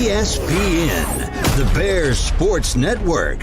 ESPN, the Bears Sports Network.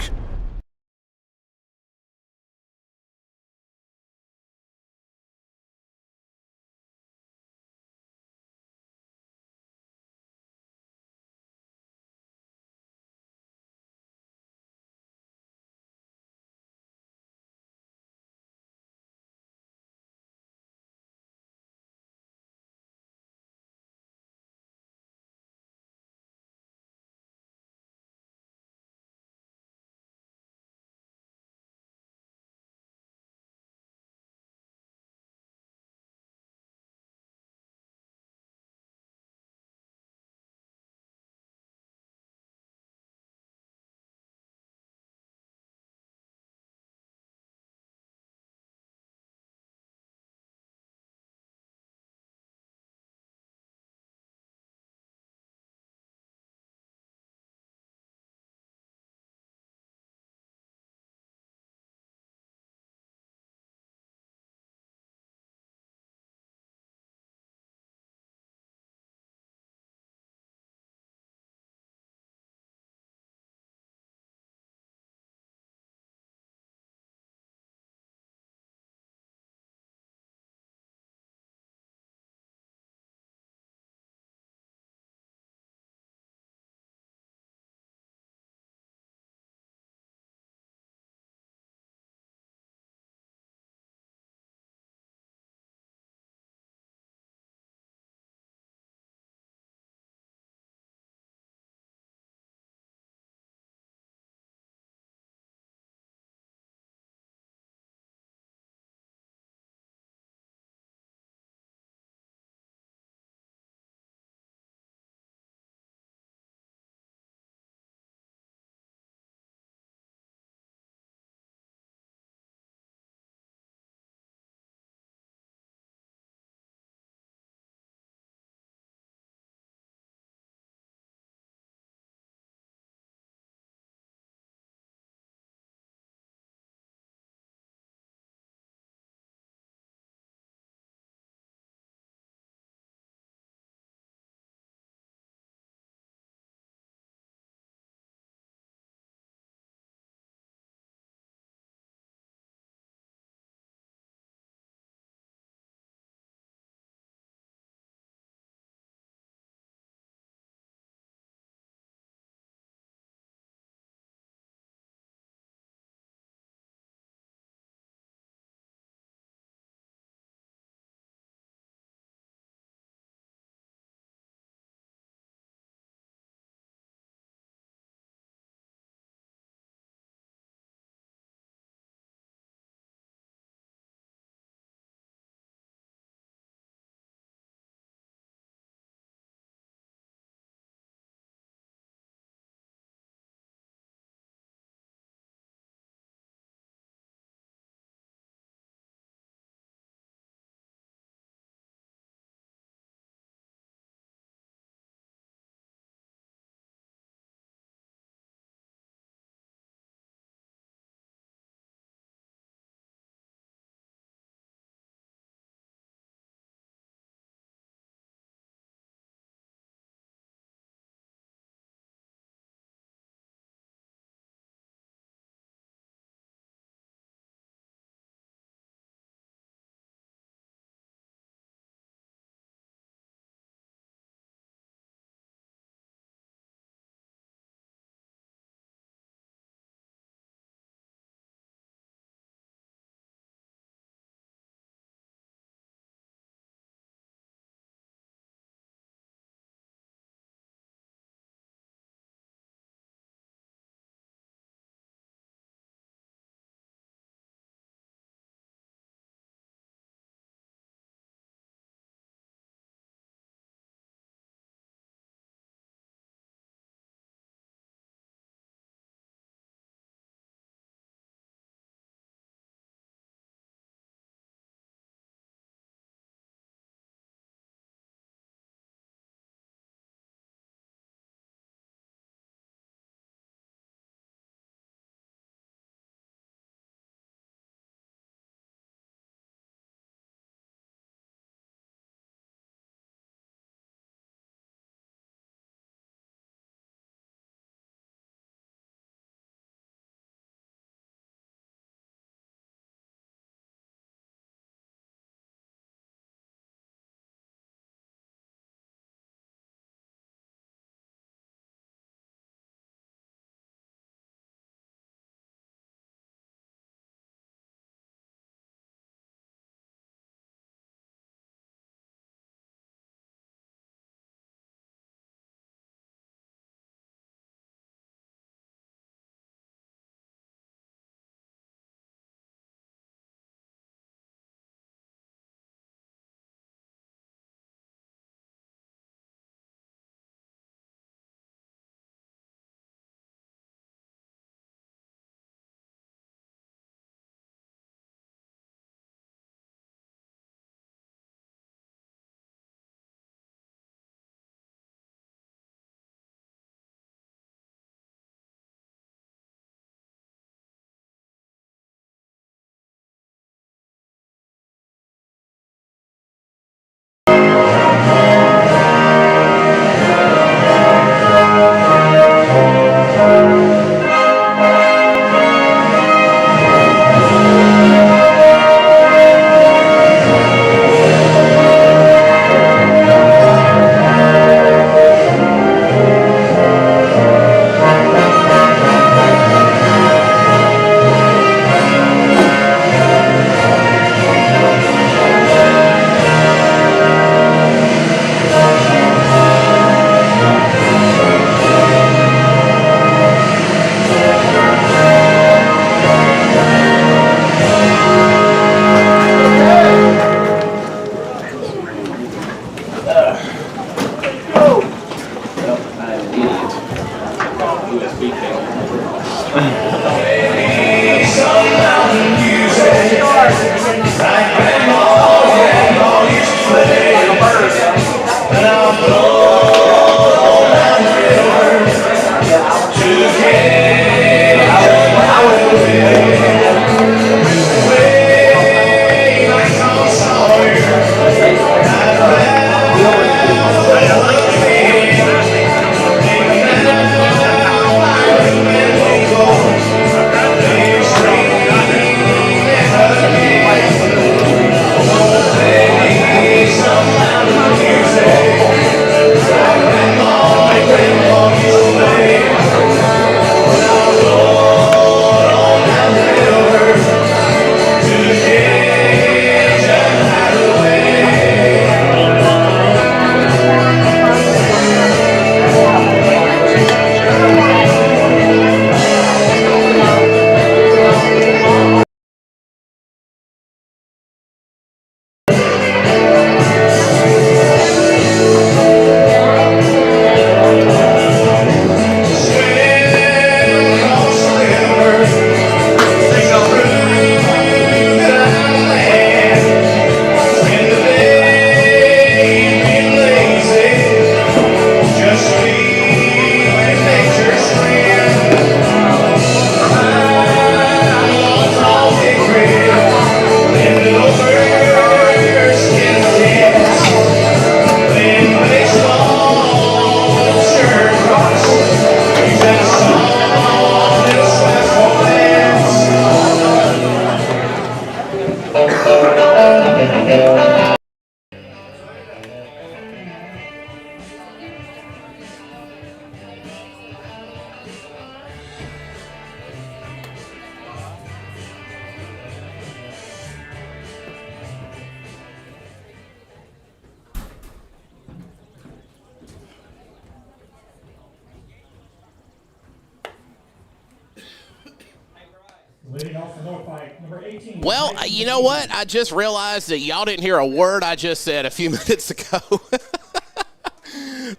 Well, you know what? I just realized that y'all didn't hear a word I just said a few minutes ago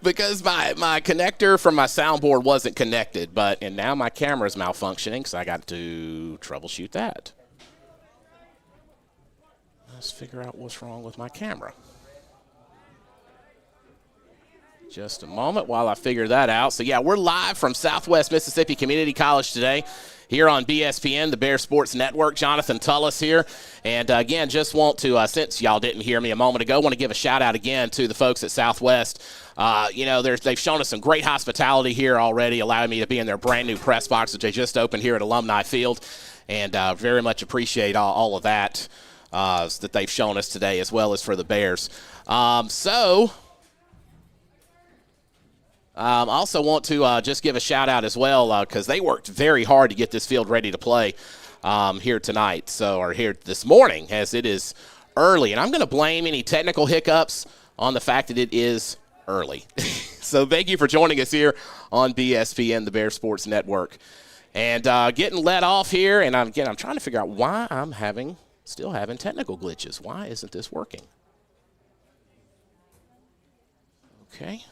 because my connector from my soundboard wasn't connected. And now my camera's malfunctioning, so I got to troubleshoot that. Let's figure out what's wrong with my camera. Just a moment while I figure that out. So, yeah, we're live from Southwest Mississippi Community College today here on BSPN, the Bear Sports Network. Jonathan Tullis here. And, again, just want to, since y'all didn't hear me a moment ago, want to give a shout-out again to the folks at Southwest. They've shown us some great hospitality here already, allowing me to be in their brand-new press box, which they just opened here at Alumni Field. And very much appreciate all of that that they've shown us today, as well as for the Bears. Also want to just give a shout-out as well because they worked very hard to get this field ready to play here tonight, or here this morning, as it is early. And I'm going to blame any technical hiccups on the fact that it is early. So thank you for joining us here on BSPN, the Bear Sports Network. And getting let off here, and I'm trying to figure out why I'm still having technical glitches. Why isn't this working? Okay.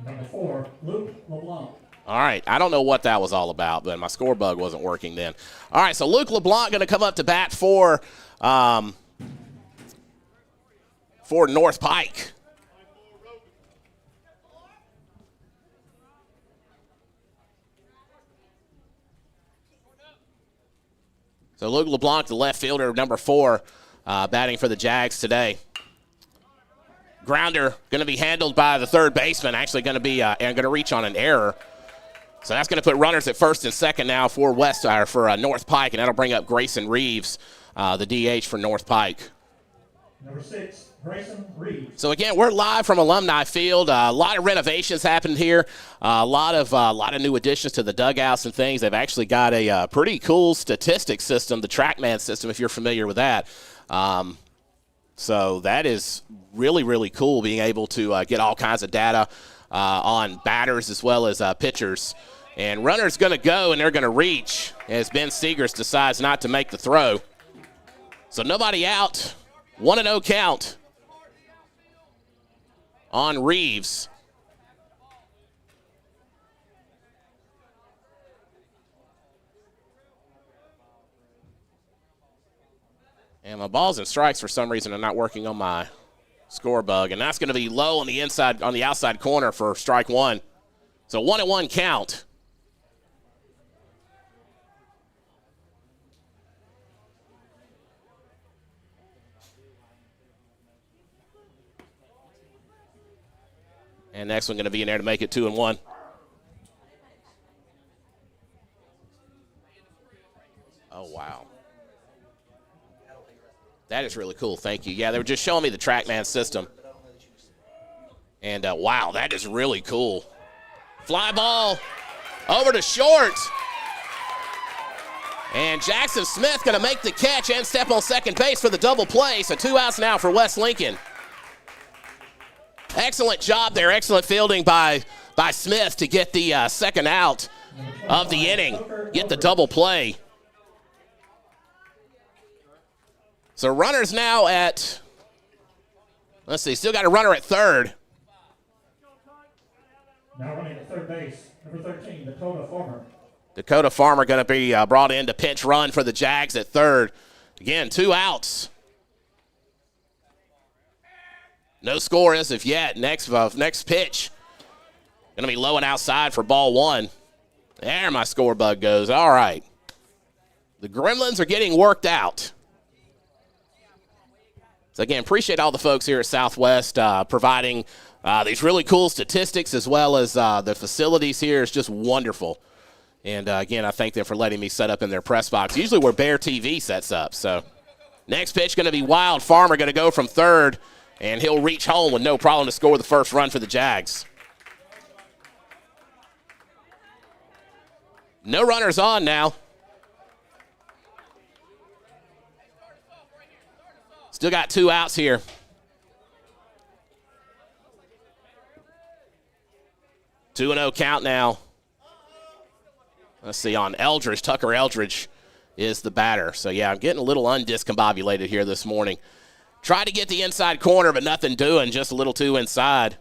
Number 4, Luke LeBlanc. All right, I don't know what that was all about, but my score bug wasn't working then. All right, so Luke LeBlanc going to come up to bat for North Pike. So Luke LeBlanc, the left fielder, number 4, batting for the Jags today. Grounder going to be handled by the third baseman, actually going to reach on an error. So that's going to put runners at first and second now for North Pike, and that'll bring up Grayson Reeves, the DH for North Pike. Number 6, Grayson Reeves. So again, we're live from Alumni Field. A lot of renovations happened here. A lot of new additions to the dugouts and things. They've actually got a pretty cool statistics system, the TrackMan system, if you're familiar with that. So that is really, really cool, being able to get all kinds of data on batters as well as pitchers. And runner's going to go, and they're going to reach as Ben Seegers decides not to make the throw. So nobody out. 1-0 count on Reeves. And my balls and strikes, for some reason, are not working on my score bug. And that's going to be low on the outside corner for strike 1. So 1-1 count. And next one going to be in there to make it 2-1. Oh, wow. That is really cool. Thank you. Yeah, they were just showing me the TrackMan system. And, wow, that is really cool. Fly ball over to short. And Jackson Smith going to make the catch and step on second base for the double play. So 2 outs now for West Lincoln. Excellent job there. Excellent fielding by Smith to get the second out of the inning. Get the double play. So runners now at, let's see, still got a runner at third. Now running at third base, number 13, Dakota Farmer. Dakota Farmer going to be brought in to pinch run for the Jags at third. Again, 2 outs. No score as of yet. Next pitch. Going to be low and outside for ball 1. There my score bug goes. All right. The Gremlins are getting worked out. So, again, appreciate all the folks here at Southwest providing these really cool statistics, as well as the facilities here is just wonderful. And, again, I thank them for letting me set up in their press box, usually where Bear TV sets up. So, next pitch going to be wild. Farmer going to go from third, and he'll reach home with no problem to score the first run for the Jags. No runners on now. Still got 2 outs here. 2-0 count now. Let's see, on Eldridge. Tucker Eldridge is the batter. So, yeah, I'm getting a little undiscombobulated here this morning. Tried to get the inside corner, but nothing doing, just a little too inside.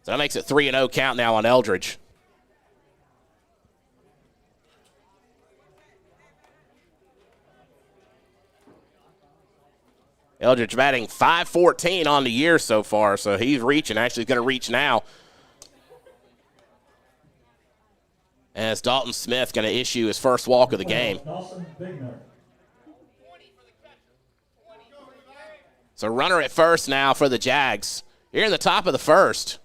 So that makes it 3-0 count now on Eldridge. Eldridge batting .514 on the year so far, so he's reaching. Actually, he's going to reach now. As Dalton Smith going to issue his first walk of the game. So runner at first now for the Jags. Here in the top of the first.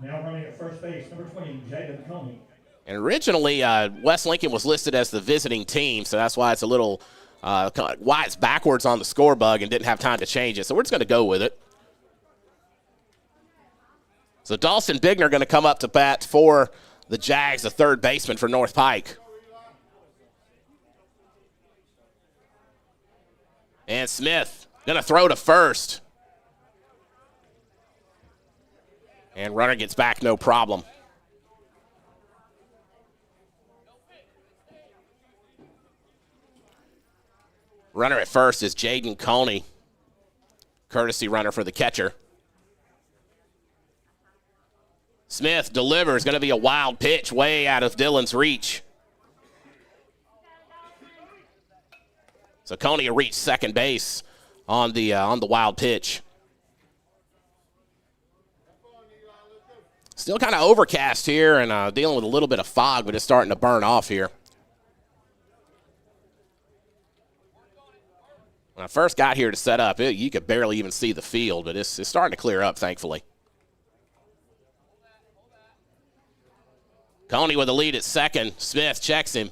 Now running at first base, number 20, Jaden Coney. And originally, West Lincoln was listed as the visiting team, so that's why it's a little why it's backwards on the score bug and didn't have time to change it. So we're just going to go with it. So Dawson Bigner going to come up to bat for the Jags, the third baseman for North Pike. And Smith going to throw to first. And runner gets back, no problem. Runner at first is Jaden Coney, courtesy runner for the catcher. Smith delivers, going to be a wild pitch way out of Dillon's reach. So Coney will reach second base on the wild pitch. Still kind of overcast here and dealing with a little bit of fog, but it's starting to burn off here. When I first got here to set up, you could barely even see the field, but it's starting to clear up, thankfully. Coney with the lead at second. Smith checks him.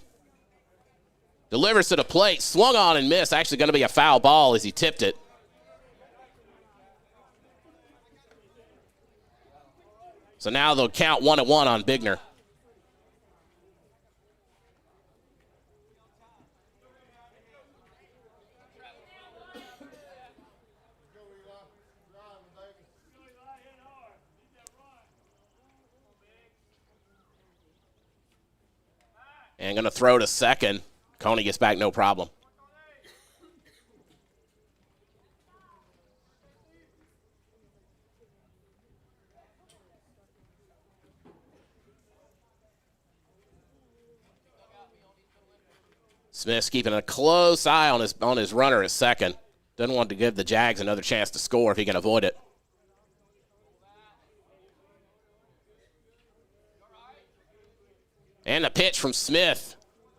Delivers to the plate. Swung on and missed. Actually going to be a foul ball as he tipped it. So now they'll count 1-1 on Bigner. And going to throw to second. Coney gets back, no problem. Smith's keeping a close eye on his runner at second. Doesn't want to give the Jags another chance to score if he can avoid it. And the pitch from Smith.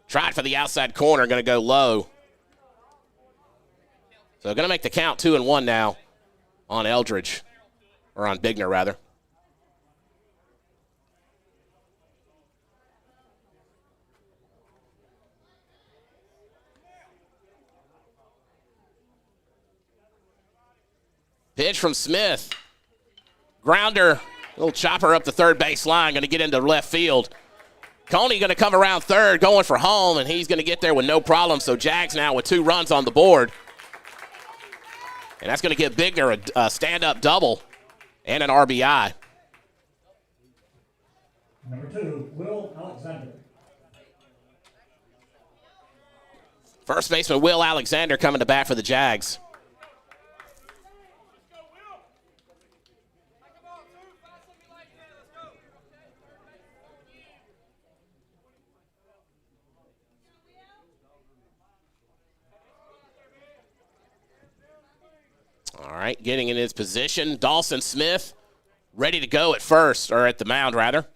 Tried for the outside corner, going to go low. So going to make the count 2-1 now on Eldridge, or on Bigner, rather. Pitch from Smith. Grounder, little chopper up the third base line, going to get into left field. Coney going to come around third, going for home, and he's going to get there with no problem. So Jags now with 2 runs on the board. And that's going to give Bigner a stand-up double and an RBI. Number 2, Will Alexander. First baseman Will Alexander coming to bat for the Jags. All right, getting in his position. Dawson Smith ready to go at first, or at the mound, rather.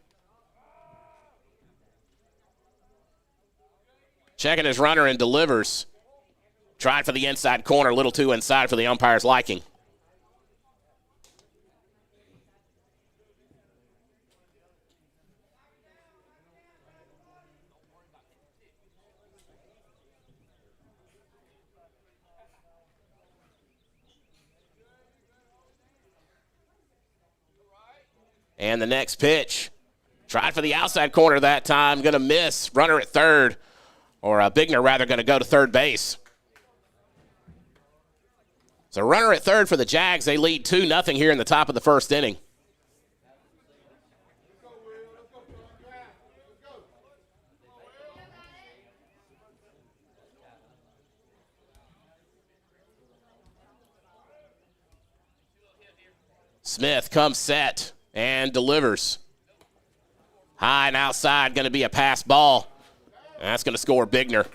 Checking his runner and delivers. Tried for the inside corner, a little too inside for the umpire's liking. And the next pitch. Tried for the outside corner that time. Going to miss. Runner at third. Or Bigner, rather, going to go to third base. So runner at third for the Jags. They lead 2-0 here in the top of the first inning. Smith comes set and delivers. High and outside, going to be a pass ball. And that's going to score Bigner.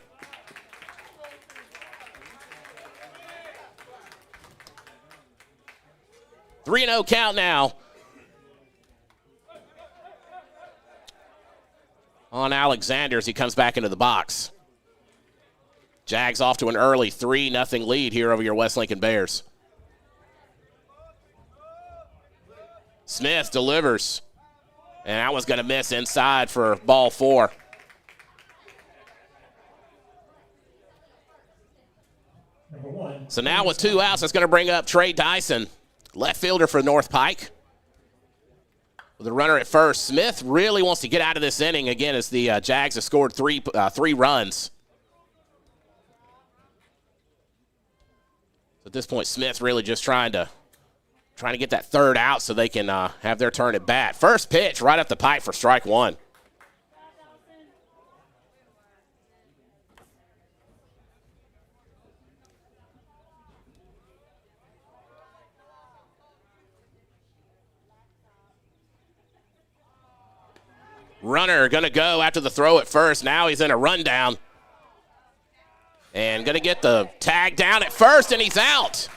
Three and 0 count now on Alexander as he comes back into the box. Jags off to an early 3-0 lead here over your West Lincoln Bears. Smith delivers. And that one's going to miss inside for ball 4. So now with 2 outs, that's going to bring up Trey Dyson, left fielder for North Pike. With a runner at first, Smith really wants to get out of this inning again as the Jags have scored three runs. So at this point, Smith really just trying to get that third out so they can have their turn at bat. First pitch right up the pipe for strike 1. Runner going to go after the throw at first. Now he's in a rundown. And going to get the tag down at first, and he's out.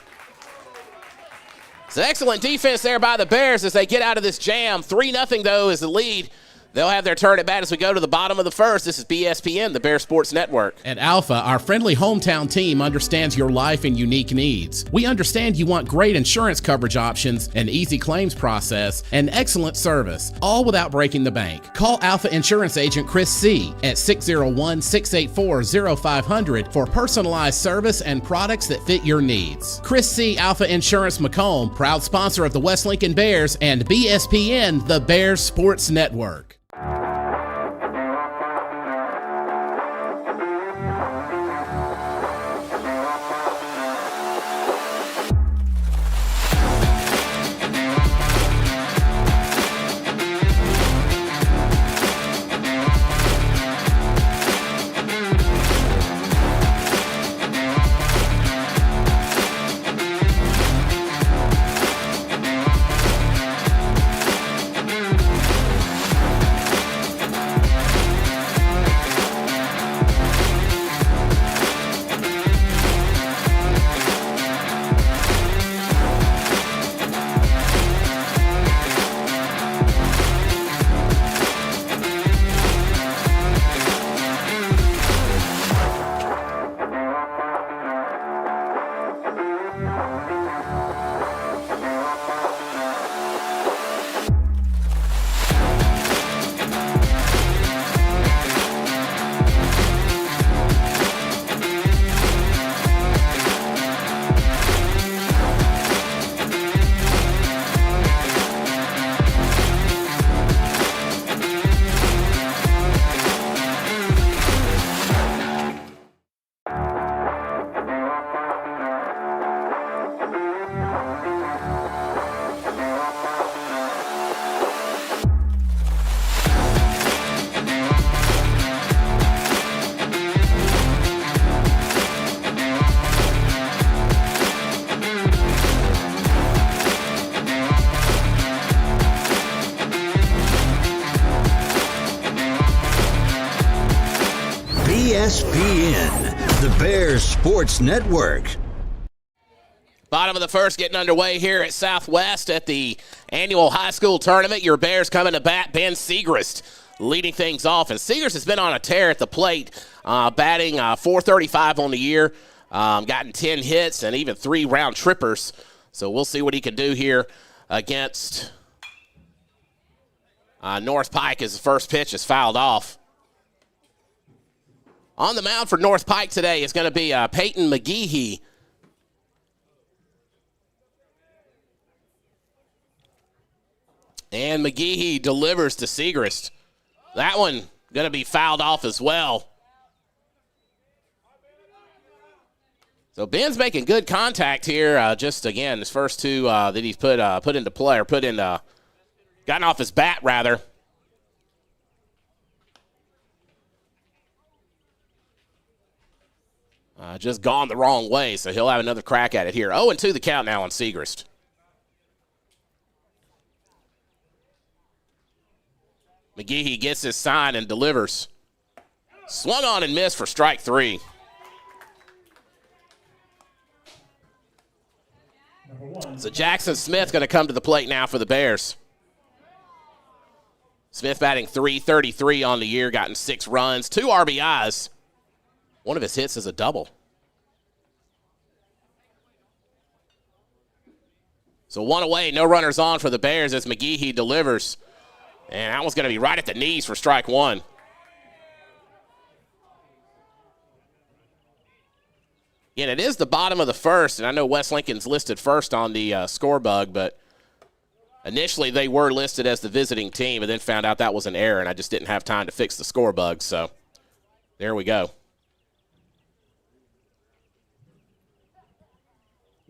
It's an excellent defense there by the Bears as they get out of this jam. 3-0, though, is the lead. They'll have their turn at bat as we go to the bottom of the first. This is BSPN, the Bear Sports Network. At Alpha, our friendly hometown team understands your life and unique needs. We understand you want great insurance coverage options, an easy claims process, and excellent service, all without breaking the bank. Call Alpha Insurance Agent Chris C. at 601-684-0500 for personalized service and products that fit your needs. Chris C. Alpha Insurance Macomb, proud sponsor of the West Lincoln Bears and BSPN, the Bears Sports Network. ESPN, the Bears Sports Network. Bottom of the first getting underway here at Southwest at the annual high school tournament. Your Bears coming to bat. Ben Segrist leading things off. And Segrist has been on a tear at the plate, batting .435 on the year, gotten 10 hits and even 3 round trippers. So we'll see what he can do here against North Pike as the first pitch is fouled off. On the mound for North Pike today is going to be Peyton McGehee. And McGehee delivers to Segrist. That one going to be fouled off as well. So Ben's making good contact here. Just again, his first 2 that he's put into play, or gotten off his bat rather. Just gone the wrong way, so he'll have another crack at it here. 0-2 the count now on Segrist. McGehee gets his sign and delivers. Swung on and missed for strike 3. So Jackson Smith going to come to the plate now for the Bears. Smith batting .333 on the year, gotten 6 runs, 2 RBIs. One of his hits is a double. So 1 away, no runners on for the Bears as McGehee delivers. And that one's going to be right at the knees for strike 1. And it is the bottom of the first, and I know West Lincoln's listed first on the score bug, but initially they were listed as the visiting team and then found out that was an error, and I just didn't have time to fix the score bug, so there we go.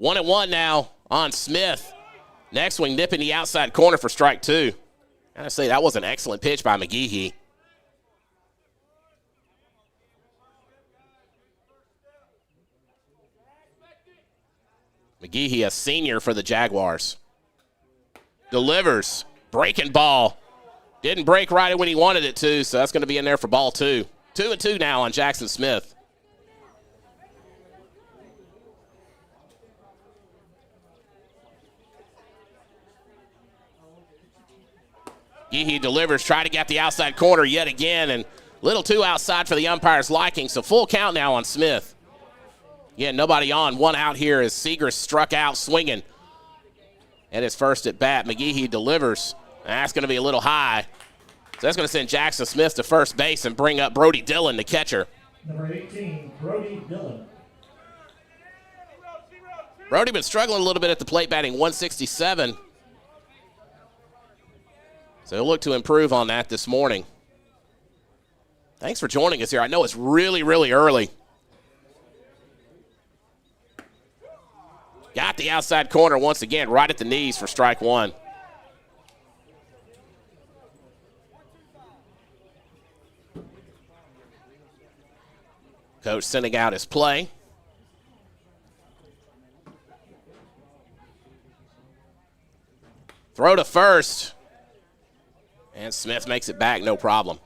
1-1 now on Smith. Next swing, nipping the outside corner for strike 2. I gotta say, that was an excellent pitch by McGehee. McGehee, a senior for the Jaguars. Delivers. Breaking ball. Didn't break right when he wanted it to, so that's going to be in there for ball 2. 2-2 now on Jackson Smith. McGehee delivers, try to get the outside corner yet again, and a little too outside for the umpire's liking, so full count now on Smith. Yeah, nobody on. 1 out here as Seager struck out swinging at his first at bat. McGehee delivers. That's going to be a little high. So that's going to send Jackson Smith to first base and bring up Brody Dillon, the catcher. Number 18, Brody Dillon. Brody been struggling a little bit at the plate, batting .167. So he'll look to improve on that this morning. Thanks for joining us here. I know it's really, really early. Got the outside corner once again, right at the knees for strike 1. Coach sending out his play. Throw to first. And Smith makes it back, no problem.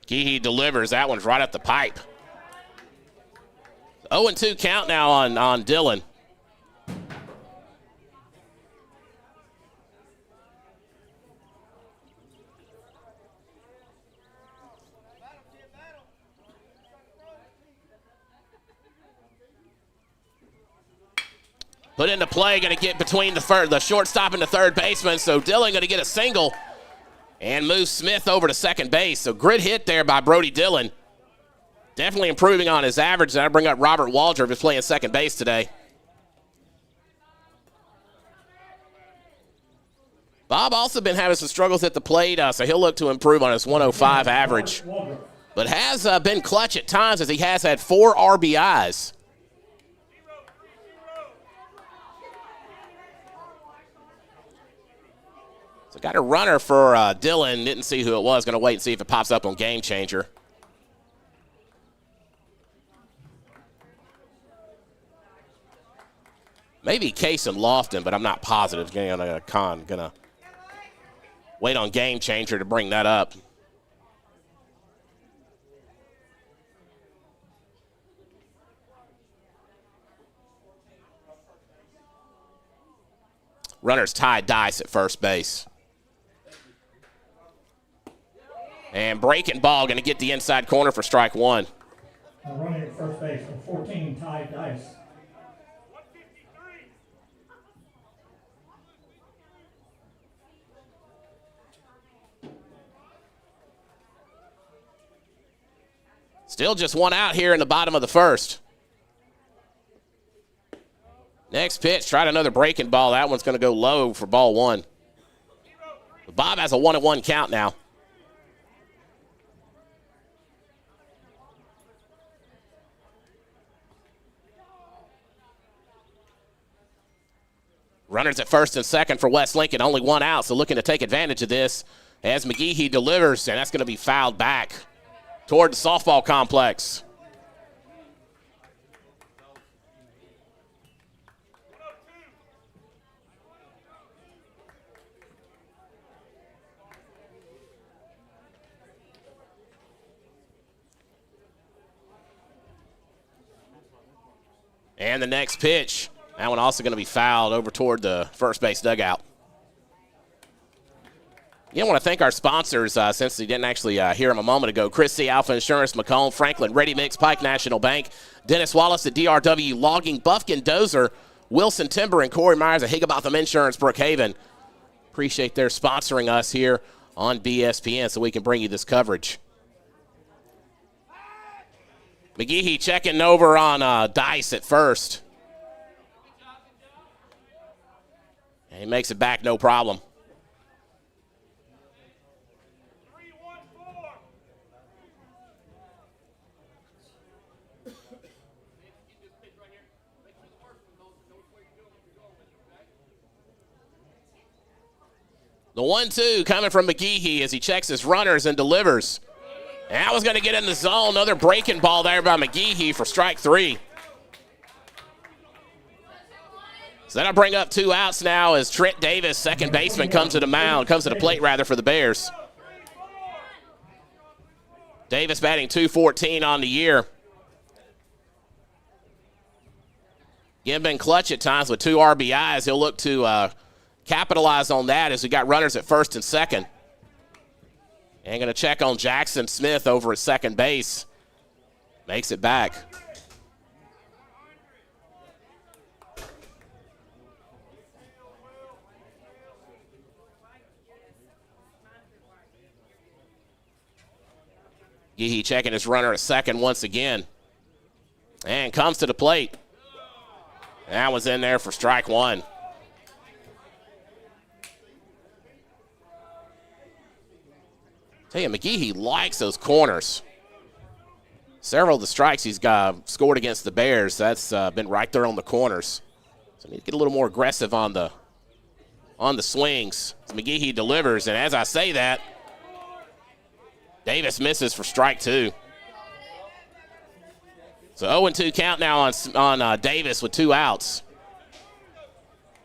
Geehee delivers. That one's right at the pipe. 0-2 count now on Dillon. Put into play, going to get between the shortstop and the third baseman, so Dillon going to get a single and moves Smith over to second base. So grit hit there by Brody Dillon. Definitely improving on his average. And I bring up Robert Waldrop, who's playing second base today. Bob also been having some struggles at the plate, so he'll look to improve on his 105 average. But has been clutch at times as he has had 4 RBIs. So got a runner for Dillon. Didn't see who it was. Going to wait and see if it pops up on Game Changer. Maybe Case and Lofton, but I'm not positive. Going to wait on Game Changer to bring that up. Runners tied dice at first base. And breaking ball, going to get the inside corner for strike 1. Running at first base from 14, tied dice. Still just 1 out here in the bottom of the first. Next pitch, tried another breaking ball. That one's going to go low for ball 1. Bob has a 1-1 count now. Runners at first and second for West Lincoln, only 1 out, so looking to take advantage of this. as McGehee delivers, and that's going to be fouled back toward the softball complex. And the next pitch, that one also going to be fouled over toward the first base dugout. I want to thank our sponsors, since we didn't actually hear them a moment ago. Chris C. Alpha Insurance, Macomb, Franklin, Ready Mix, Pike National Bank, Dennis Wallace at DRW Logging, Bufkin Dozer, Wilson Timber, and Corey Myers at Higginbotham Insurance, Brookhaven. Appreciate their sponsoring us here on BSPN so we can bring you this coverage. McGehee checking over on Dice at first. And he makes it back, no problem. The 1-2 coming from McGehee as he checks his runners and delivers. And that was going to get in the zone. Another breaking ball there by McGehee for strike 3. So that'll bring up 2 outs now as Trent Davis, second baseman, comes to the plate for the Bears. Davis batting .214 on the year. Again, been clutch at times with 2 RBIs. He'll look to capitalize on that as we got runners at first and second. And going to check on Jackson Smith over at second base. Makes it back. Gehee checking his runner at second once again. And comes to the plate. That was in there for strike 1. Tell you, McGehee likes those corners. Several of the strikes he's scored against the Bears, that's been right there on the corners. So I need to get a little more aggressive on the swings. McGehee delivers, and as I say that, Davis misses for strike 2. So 0-2 count now on Davis with 2 outs.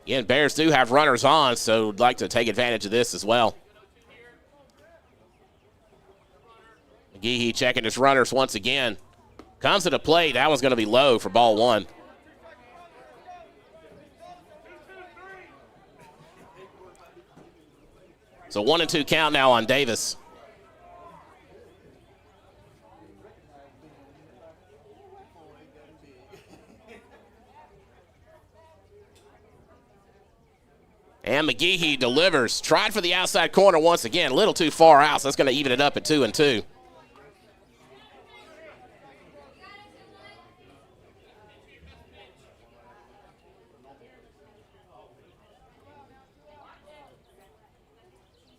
Again, Bears do have runners on, so would like to take advantage of this as well. McGehee checking his runners once again. Comes to the plate. That one's going to be low for ball 1. So 1-2 count now on Davis. And McGehee delivers. Tried for the outside corner once again. A little too far out, so that's going to even it up at 2-2.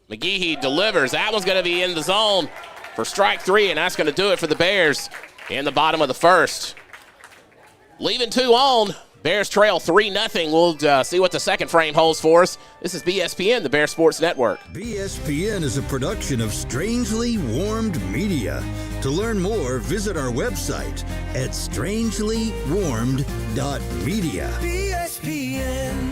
McGehee delivers. That one's going to be in the zone for strike 3, and that's going to do it for the Bears in the bottom of the first. Leaving 2 on. Bears trail 3-0. We'll see what the second frame holds for us. This is BSPN, the Bear Sports Network. BSPN is a production of Strangely Warmed Media. To learn more, visit our website at strangelywarmed.media. BSPN.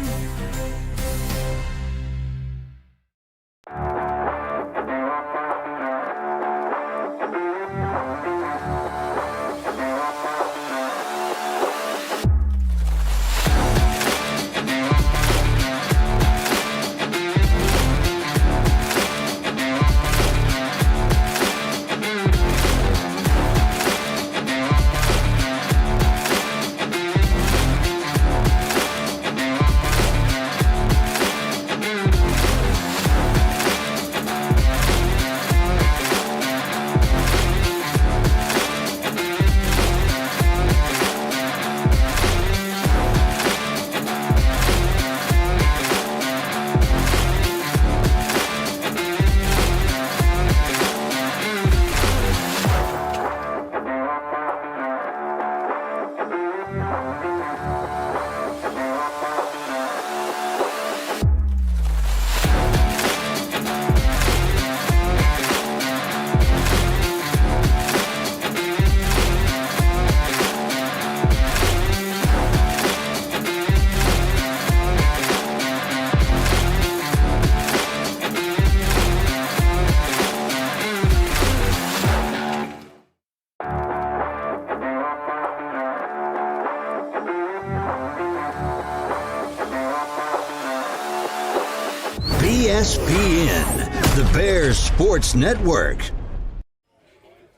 BSPN, the Bears Sports Network.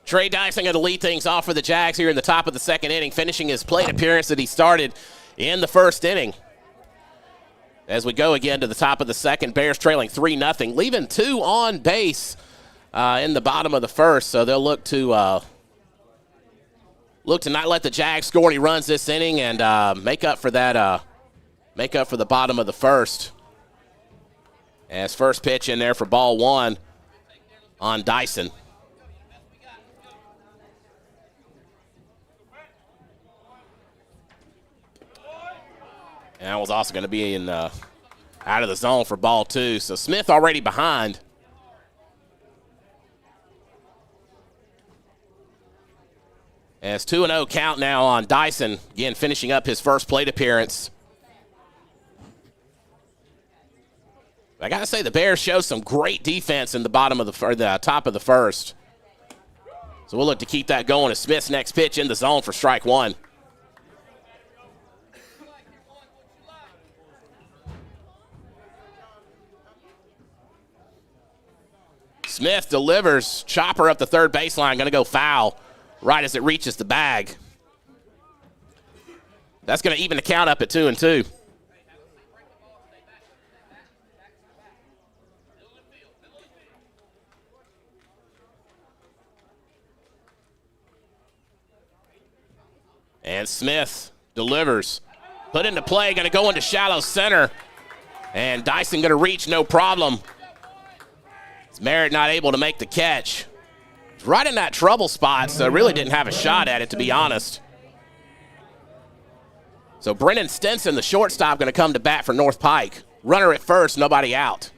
Trey Dyson going to lead things off for the Jags here in the top of the second inning, finishing his plate appearance that he started in the first inning. As we go again to the top of the second, Bears trailing 3-0, leaving 2 on base in the bottom of the first. So they'll look to not let the Jags score any runs this inning and make up for that. Make up for the bottom of the first. As first pitch in there for ball 1 on Dyson. And that was also going to be in out of the zone for ball 2. So Smith already behind. As 2-0 count now on Dyson, again finishing up his first plate appearance. I got to say the Bears show some great defense in the bottom of the top of the first. So we'll look to keep that going as Smith's next pitch in the zone for strike 1. Smith delivers, chopper up the third baseline, going to go foul right as it reaches the bag. That's going to even the count up at 2-2. And Smith delivers, put into play, going to go into shallow center. And Dyson going to reach, no problem. Merritt not able to make the catch. Right in that trouble spot, so really didn't have a shot at it, to be honest. So Brennan Stinson, the shortstop, going to come to bat for North Pike. Runner at first, nobody out.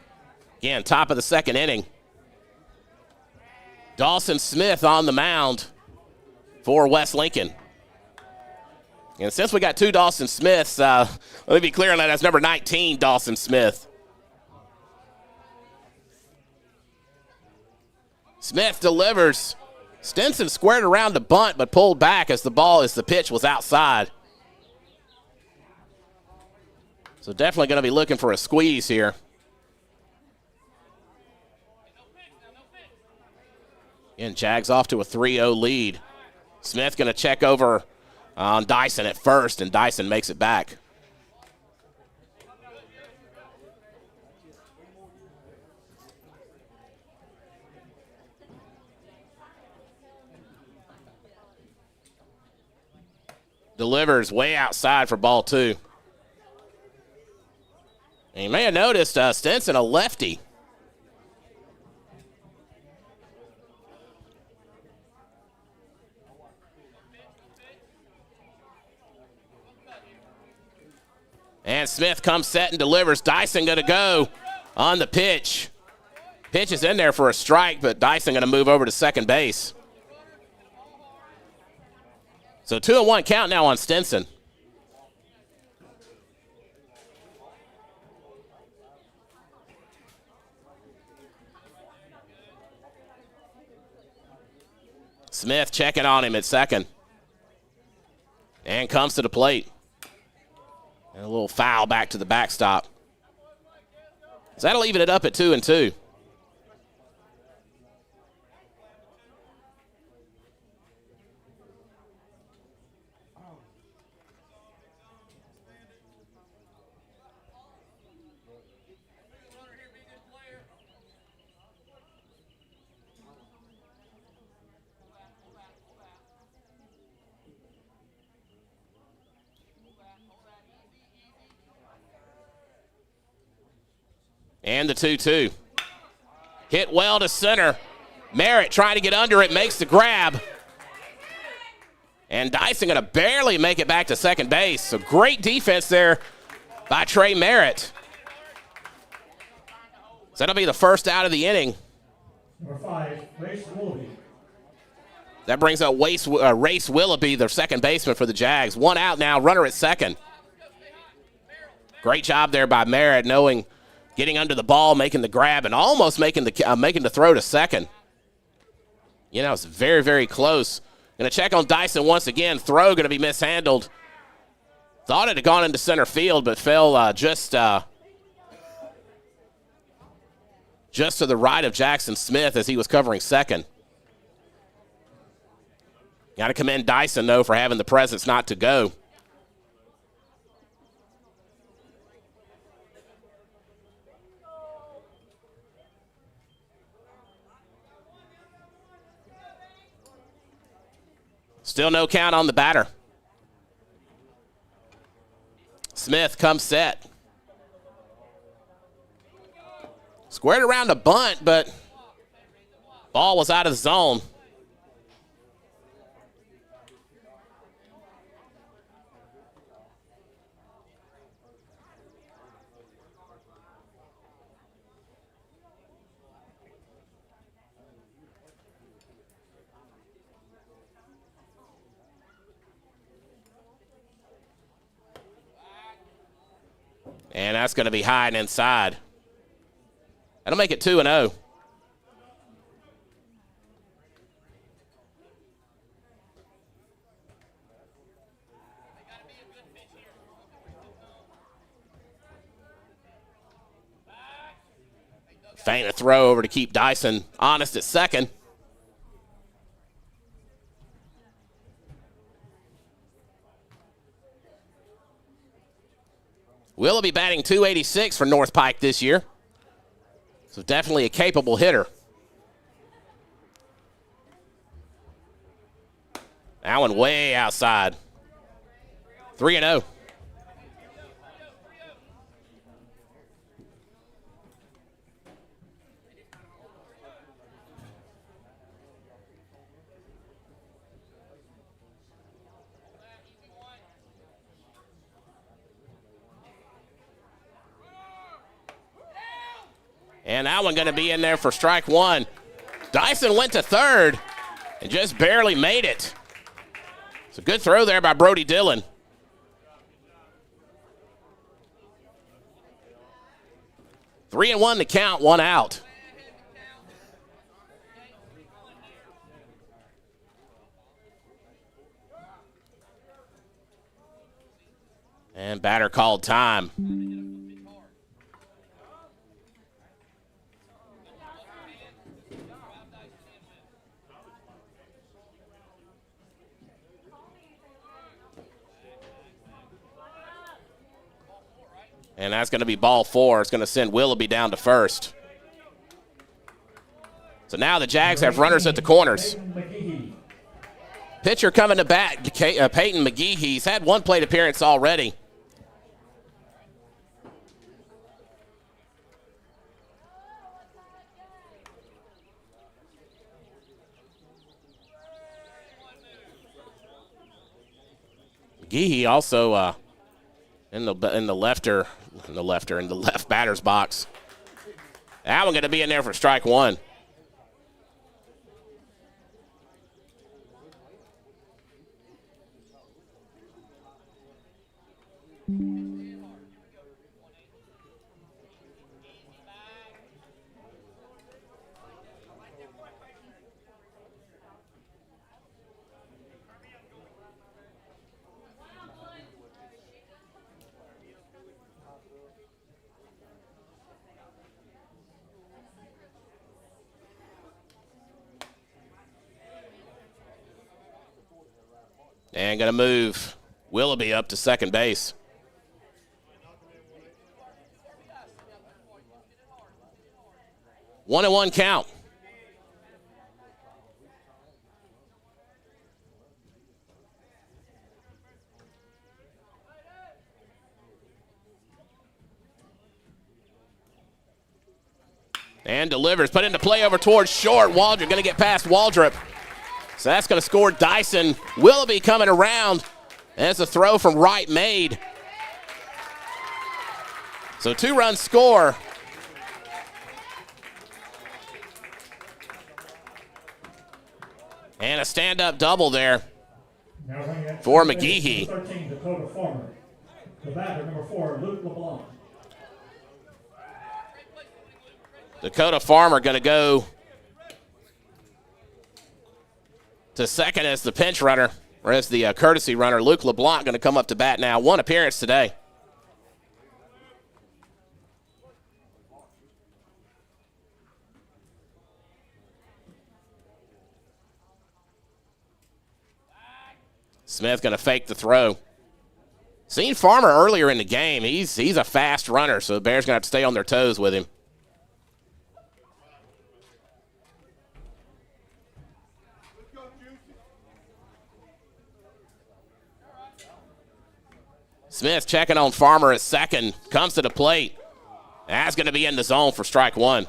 Again, top of the second inning. Dawson Smith on the mound for West Lincoln. And since we got 2 Dawson Smiths, let me be clear on that, that's number 19, Dawson Smith. Smith delivers. Stinson squared around to bunt, but pulled back as the pitch was outside. So definitely going to be looking for a squeeze here. Again, Jags off to a 3-0 lead. Smith going to check over on Dyson at first, and Dyson makes it back. Delivers way outside for ball 2. And you may have noticed Stinson, a lefty. And Smith comes set and delivers. Dyson going to go on the pitch. Pitch is in there for a strike, but Dyson going to move over to second base. So 2-1 count now on Stinson. Smith checking on him at second. And comes to the plate. And a little foul back to the backstop. So that'll even it up at 2-2. And the 2-2. Hit well to center. Merritt trying to get under it, makes the grab. And Dyson going to barely make it back to second base. So great defense there by Trey Merritt. So that'll be the first out of the inning. Number 5, Race Willoughby. That brings up Race Willoughby, the second baseman for the Jags. 1 out now, runner at second. Great job there by Merritt, getting under the ball, making the grab, and almost making the throw to second. You know, it's very, very close. Going to check on Dyson once again. Throw going to be mishandled. Thought it had gone into center field, but fell just just to the right of Jackson Smith as he was covering second. Got to commend Dyson, though, for having the presence not to go. Still no count on the batter. Smith comes set. Squared around a bunt, but ball was out of the zone. And that's going to be high and inside. That'll make it 2-0. Feint a throw over to keep Dyson honest at second. Willoughby batting .286 for North Pike this year. So definitely a capable hitter. That one way outside. 3-0. And that one going to be in there for strike one. Dyson went to third and just barely made it. It's a good throw there by Brody Dillon. Three and one to count, one out. And batter called time. And that's going to be ball four. It's going to send Willoughby down to first. So now the Jags have runners at the corners. Pitcher coming to bat, Peyton McGee. He's had one plate appearance already. McGee also in the left batter's box. That one going to be in there for strike one. And going to move Willoughby up to second base. One and one count. And delivers, put into play over towards short. Waldrop going to get past Waldrop. So that's going to score Dyson. Willoughby coming around. There's a throw from right made. So two-run score. And a stand-up double there for McGehee. 13, Dakota Farmer. The batter, number 4, Luke LeBlanc. Dakota Farmer going to go to second as the pinch runner, or as the courtesy runner. Luke LeBlanc going to come up to bat now. One appearance today. Smith going to fake the throw. Seen Farmer earlier in the game. He's a fast runner, so the Bears going to have to stay on their toes with him. Smith checking on Farmer at second. Comes to the plate. That's going to be in the zone for strike one.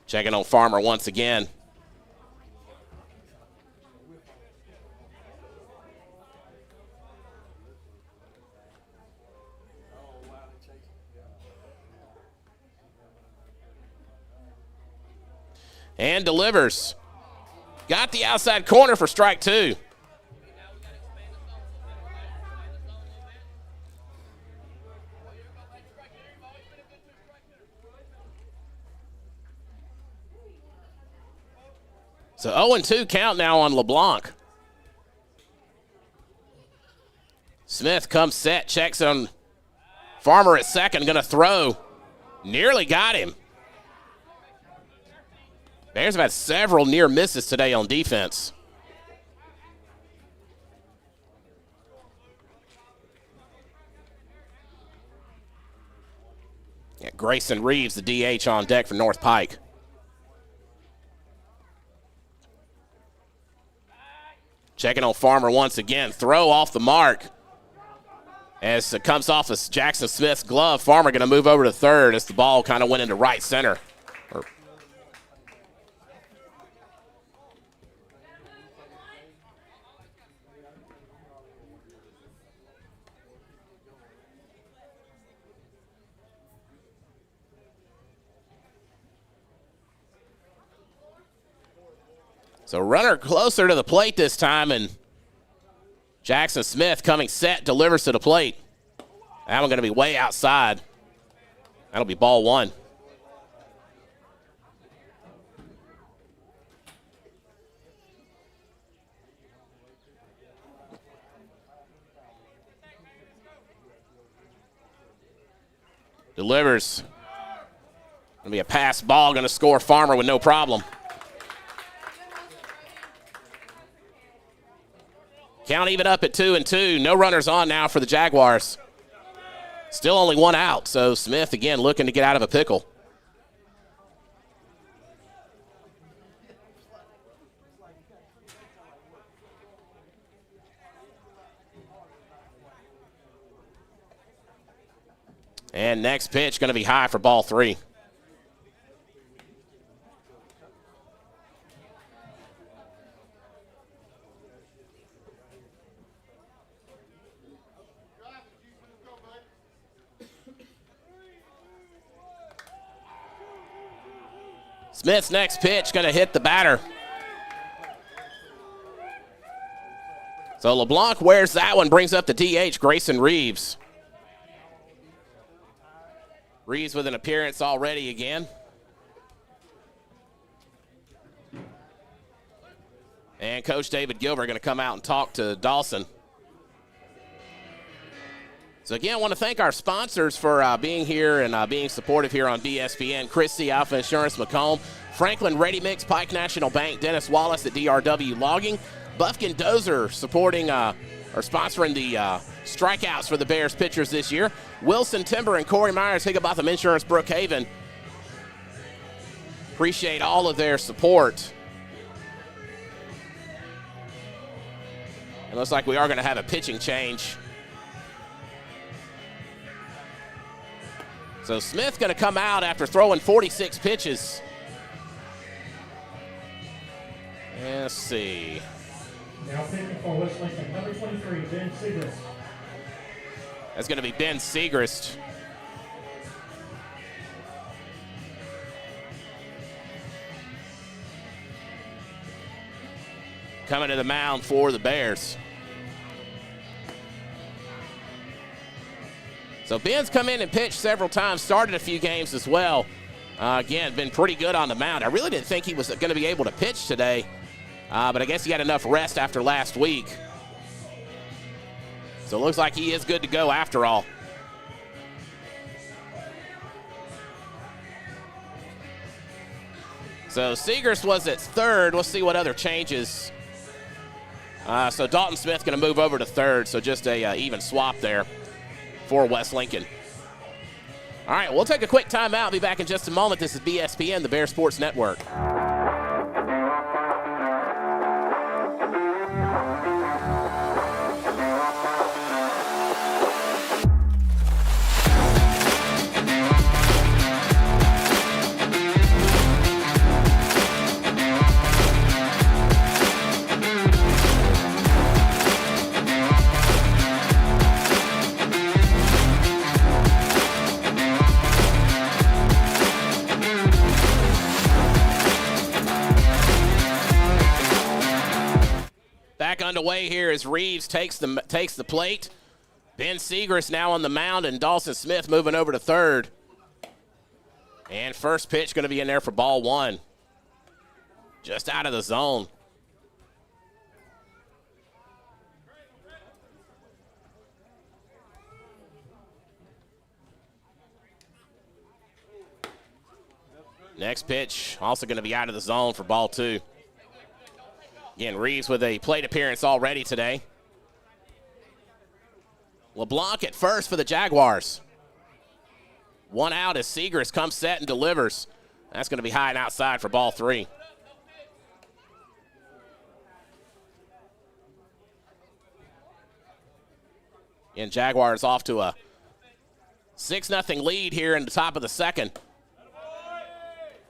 Checking on Farmer once again. And delivers. Got the outside corner for strike two. So 0-2 count now on LeBlanc. Smith comes set, checks on Farmer at second, going to throw. Nearly got him. Bears have had several near misses today on defense. Yeah, Grayson Reeves, the DH, on deck for North Pike. Checking on Farmer once again. Throw off the mark. As it comes off of Jackson Smith's glove, Farmer going to move over to third as the ball kind of went into right center. So runner closer to the plate this time, and Jackson Smith coming set, delivers to the plate. That one going to be way outside. That'll be ball one. Delivers. Going to be a pass ball, going to score Farmer with no problem. Count even up at 2-2. No runners on now for the Jaguars. Still only one out, so Smith again looking to get out of a pickle. And next pitch going to be high for ball three. Smith's next pitch going to hit the batter. So LeBlanc wears that one, brings up the DH, Grayson Reeves. Reeves with an appearance already again. And Coach David Gilbert going to come out and talk to Dawson. So again, I want to thank our sponsors for being here and being supportive here on BSPN. Christie, Alpha Insurance, Macomb, Franklin Ready Mix, Pike National Bank, Dennis Wallace at DRW Logging, Bufkin Dozer supporting or sponsoring the strikeouts for the Bears pitchers this year, Wilson Timber and Corey Myers, Higginbotham Insurance, Brookhaven. Appreciate all of their support. It looks like we are going to have a pitching change. So Smith going to come out after throwing 46 pitches. Let's see. Now pitching for West Lincoln, number 23, Ben Segrist. That's going to be Ben Segrist. Coming to the mound for the Bears. So Ben's come in and pitched several times, started a few games as well. Again, been pretty good on the mound. I really didn't think he was going to be able to pitch today, but I guess he had enough rest after last week. So it looks like he is good to go after all. So Segrist was at third. We'll see what other changes. So Dalton Smith going to move over to third, so just a even swap there for West Lincoln. All right, we'll take a quick timeout. Be back in just a moment. This is BSPN, the Bear Sports Network. Underway here as Reeves takes the plate. Ben Segrist now on the mound, and Dawson Smith moving over to third. And first pitch going to be in there for ball one. Just out of the zone. Next pitch also going to be out of the zone for ball two. Again, Reeves with a plate appearance already today. LeBlanc at first for the Jaguars. One out as Segrist comes set and delivers. That's going to be high and outside for ball three. And Jaguars off to a 6-0 lead here in the top of the second.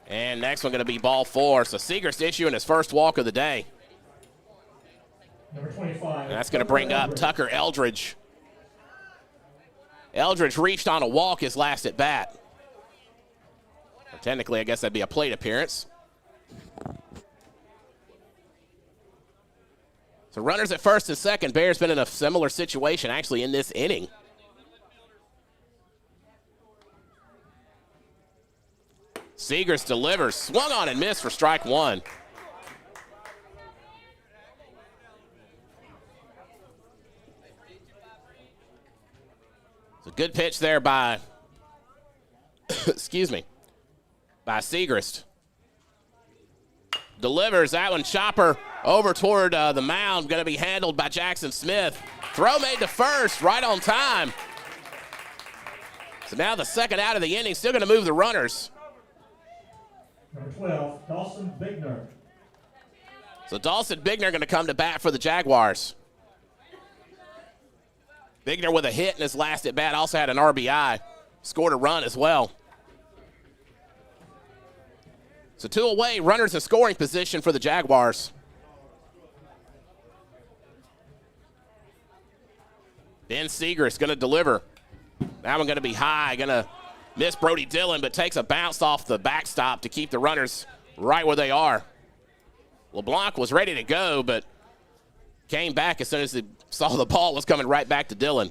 And next one going to be ball four. So Segrist issuing his first walk of the day. Number 25. And that's going to bring up Tucker Eldridge. Eldridge reached on a walk his last at bat. Or technically, I guess that'd be a plate appearance. So runners at first and second. Bears been in a similar situation actually in this inning. Segrist delivers. Swung on and missed for strike one. It's a good pitch there by, excuse me, by Segrist. Delivers that one, chopper over toward the mound. Going to be handled by Jackson Smith. Throw made to first, right on time. So now the second out of the inning, still going to move the runners. Number 12, Dawson Bigner. So Dawson Bigner going to come to bat for the Jaguars. Bigner with a hit in his last at bat, also had an RBI, scored a run as well. So two away, runners in scoring position for the Jaguars. Ben Segrist going to deliver. That one going to be high, going to miss Brody Dillon, but takes a bounce off the backstop to keep the runners right where they are. LeBlanc was ready to go, but came back as soon as he saw the ball was coming right back to Dillon.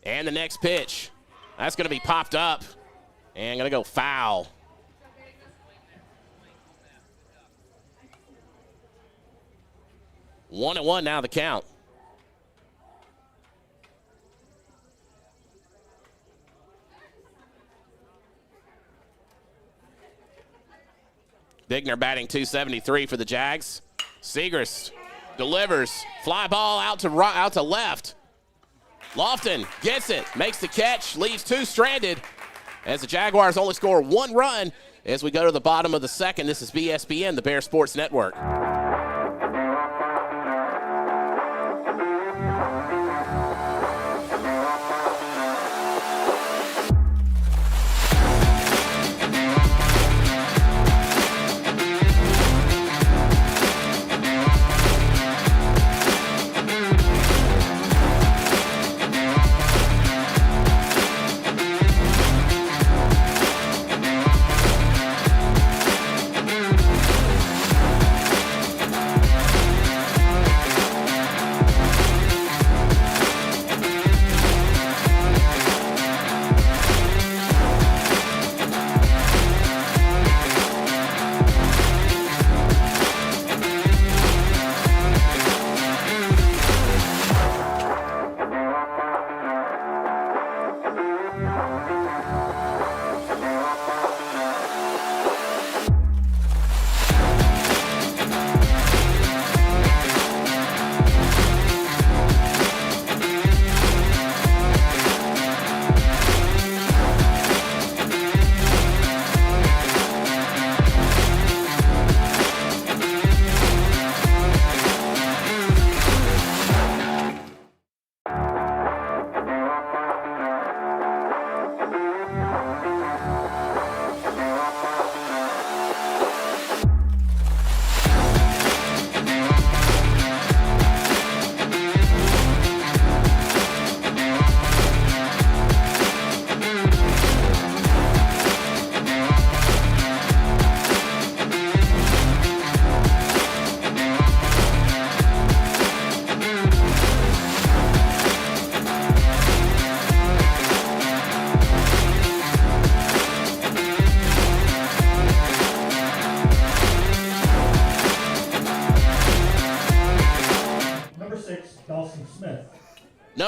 And the next pitch, that's going to be popped up and going to go foul. One and one now the count. Bigner batting .273 for the Jags. Segrist delivers. Fly ball out to left. Lofton gets it, makes the catch, leaves two stranded as the Jaguars only score one run as we go to the bottom of the second. This is BSPN, the Bear Sports Network.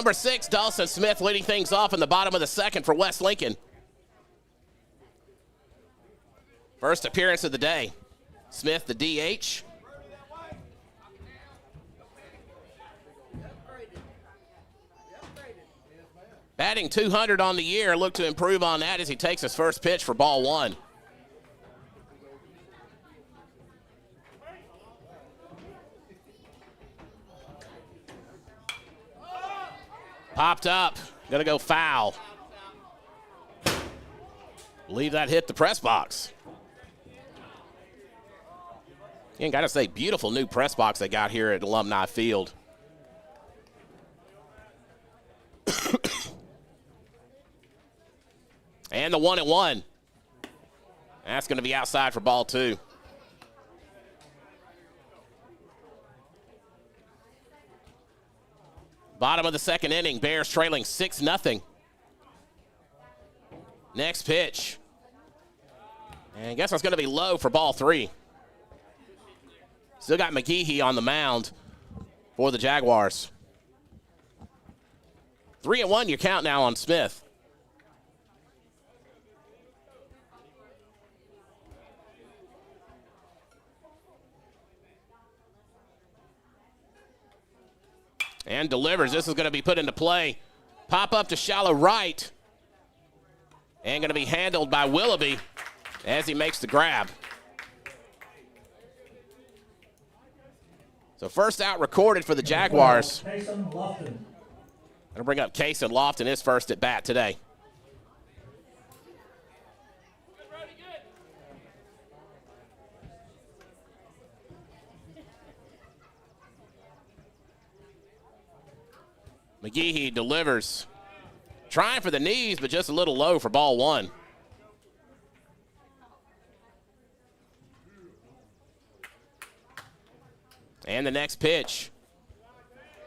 Number 6, Dawson Smith leading things off in the bottom of the second for West Lincoln. First appearance of the day. Smith, the DH. Batting .200 on the year. Look to improve on that as he takes his first pitch for ball 1. Popped up. Gonna go foul. Believe that hit the press box. And gotta say, beautiful new press box they got here at Alumni Field. And the 1-1. That's going to be outside for ball 2. Bottom of the second inning, Bears trailing 6-0. Next pitch. And I guess that's going to be low for ball 3. Still got McGehee on the mound for the Jaguars. 3-1 your count now on Smith. And delivers. This is going to be put into play. Pop up to shallow right. And going to be handled by Willoughby as he makes the grab. So first out recorded for the Jaguars. Going to bring up Cason Lofton, his first at bat today. McGehee delivers. Trying for the knees, but just a little low for ball 1. And the next pitch.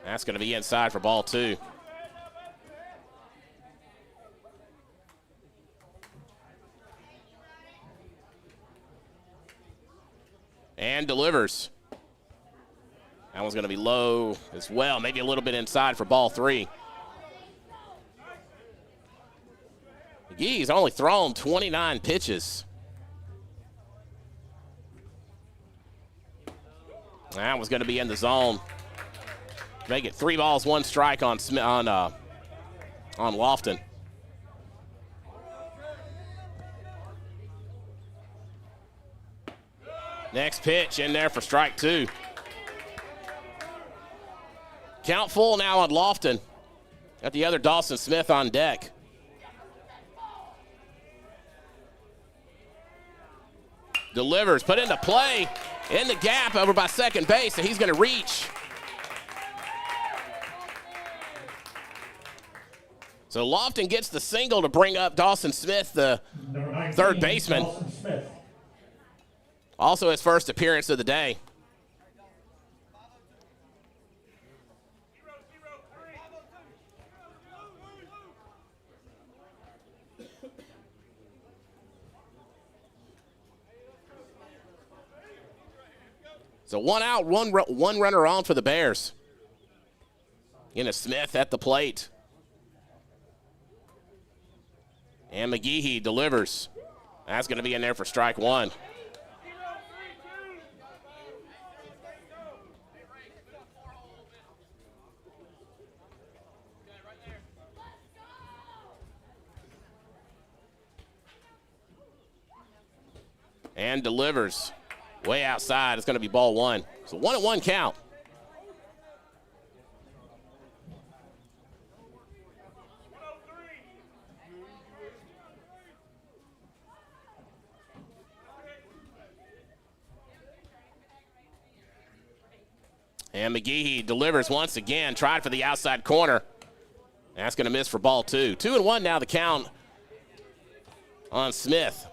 That's going to be inside for ball 2. And delivers. That one's going to be low as well, maybe a little bit inside for ball 3. McGee's only thrown 29 pitches. That was going to be in the zone. Make it 3 balls, 1 strike on Lofton. Next pitch in there for strike 2. Count full now on Lofton. Got the other Dawson Smith on deck. Delivers, put into play, in the gap over by second base, and he's going to reach. So Lofton gets the single to bring up Dawson Smith, the 19, third baseman. Dawson Smith. Also his first appearance of the day. So 1 out, one runner on for the Bears. Smith at the plate. And McGehee delivers. That's going to be in there for strike 1. And delivers. Way outside. It's going to be ball 1. So 1-1 count. And McGehee delivers once again. Tried for the outside corner. That's going to miss for ball 2. 2-1 now the count on Smith.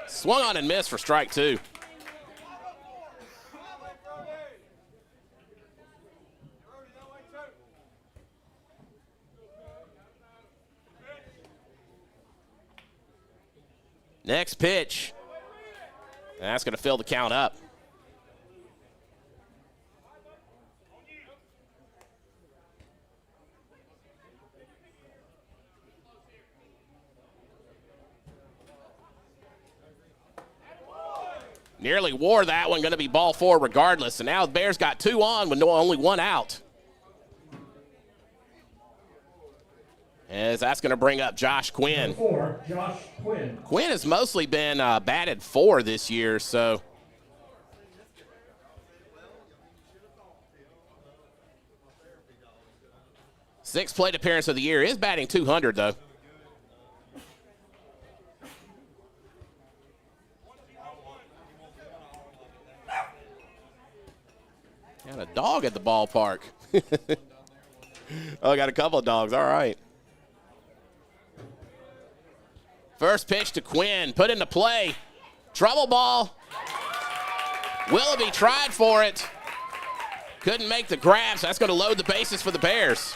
Swung on and missed for strike 2. Next pitch. That's going to fill the count up. Nearly wore that one. Going to be ball 4 regardless. And now the Bears got 2 on with only 1 out. As that's going to bring up Josh Quinn. 4, Josh Quinn. Quinn has mostly been batted 4 this year, so. Sixth plate appearance of the year. Is batting 200, though. Got a dog at the ballpark. Oh, got a couple of dogs. All right. First pitch to Quinn. Put into play. Trouble ball. Willoughby tried for it. Couldn't make the grab, so that's going to load the bases for the Bears.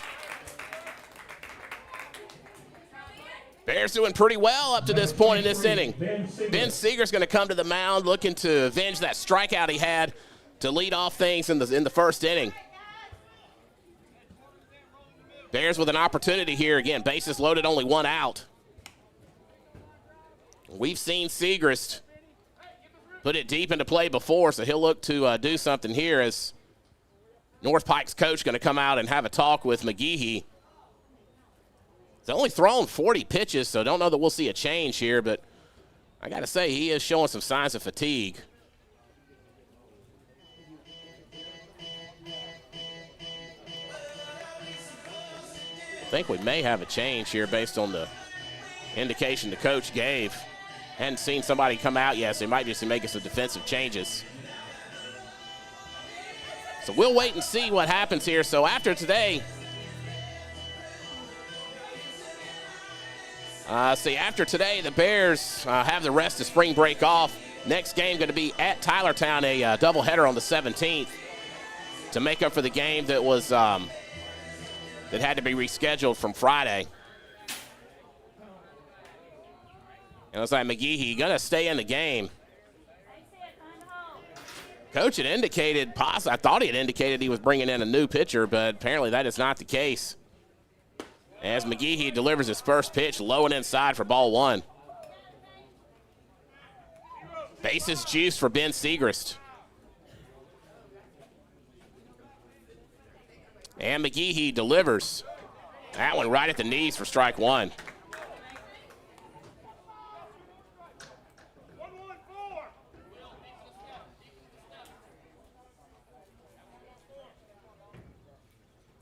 Bears doing pretty well up to this point in this inning. Ben Seeger's going to come to the mound looking to avenge that strikeout he had to lead off things in the first inning. Bears with an opportunity here. Again, bases loaded, only 1 out. We've seen Segrist put it deep into play before, so he'll look to do something here as North Pike's coach going to come out and have a talk with McGehee. He's only thrown 40 pitches, so don't know that we'll see a change here, but I got to say he is showing some signs of fatigue. I think we may have a change here based on the indication the coach gave. Hadn't seen somebody come out yet, so he might just be making some defensive changes. So we'll wait and see what happens here. So after today, after today, the Bears have the rest of spring break off. Next game going to be at Tylertown, a doubleheader on the 17th to make up for the game that was that had to be rescheduled from Friday. And it was like McGehee going to stay in the game. Coach had indicated, I thought he had indicated he was bringing in a new pitcher, but apparently that is not the case. As McGehee delivers his first pitch, low and inside for ball 1. Bases juice for Ben Segrist. And McGehee delivers. That one right at the knees for strike 1.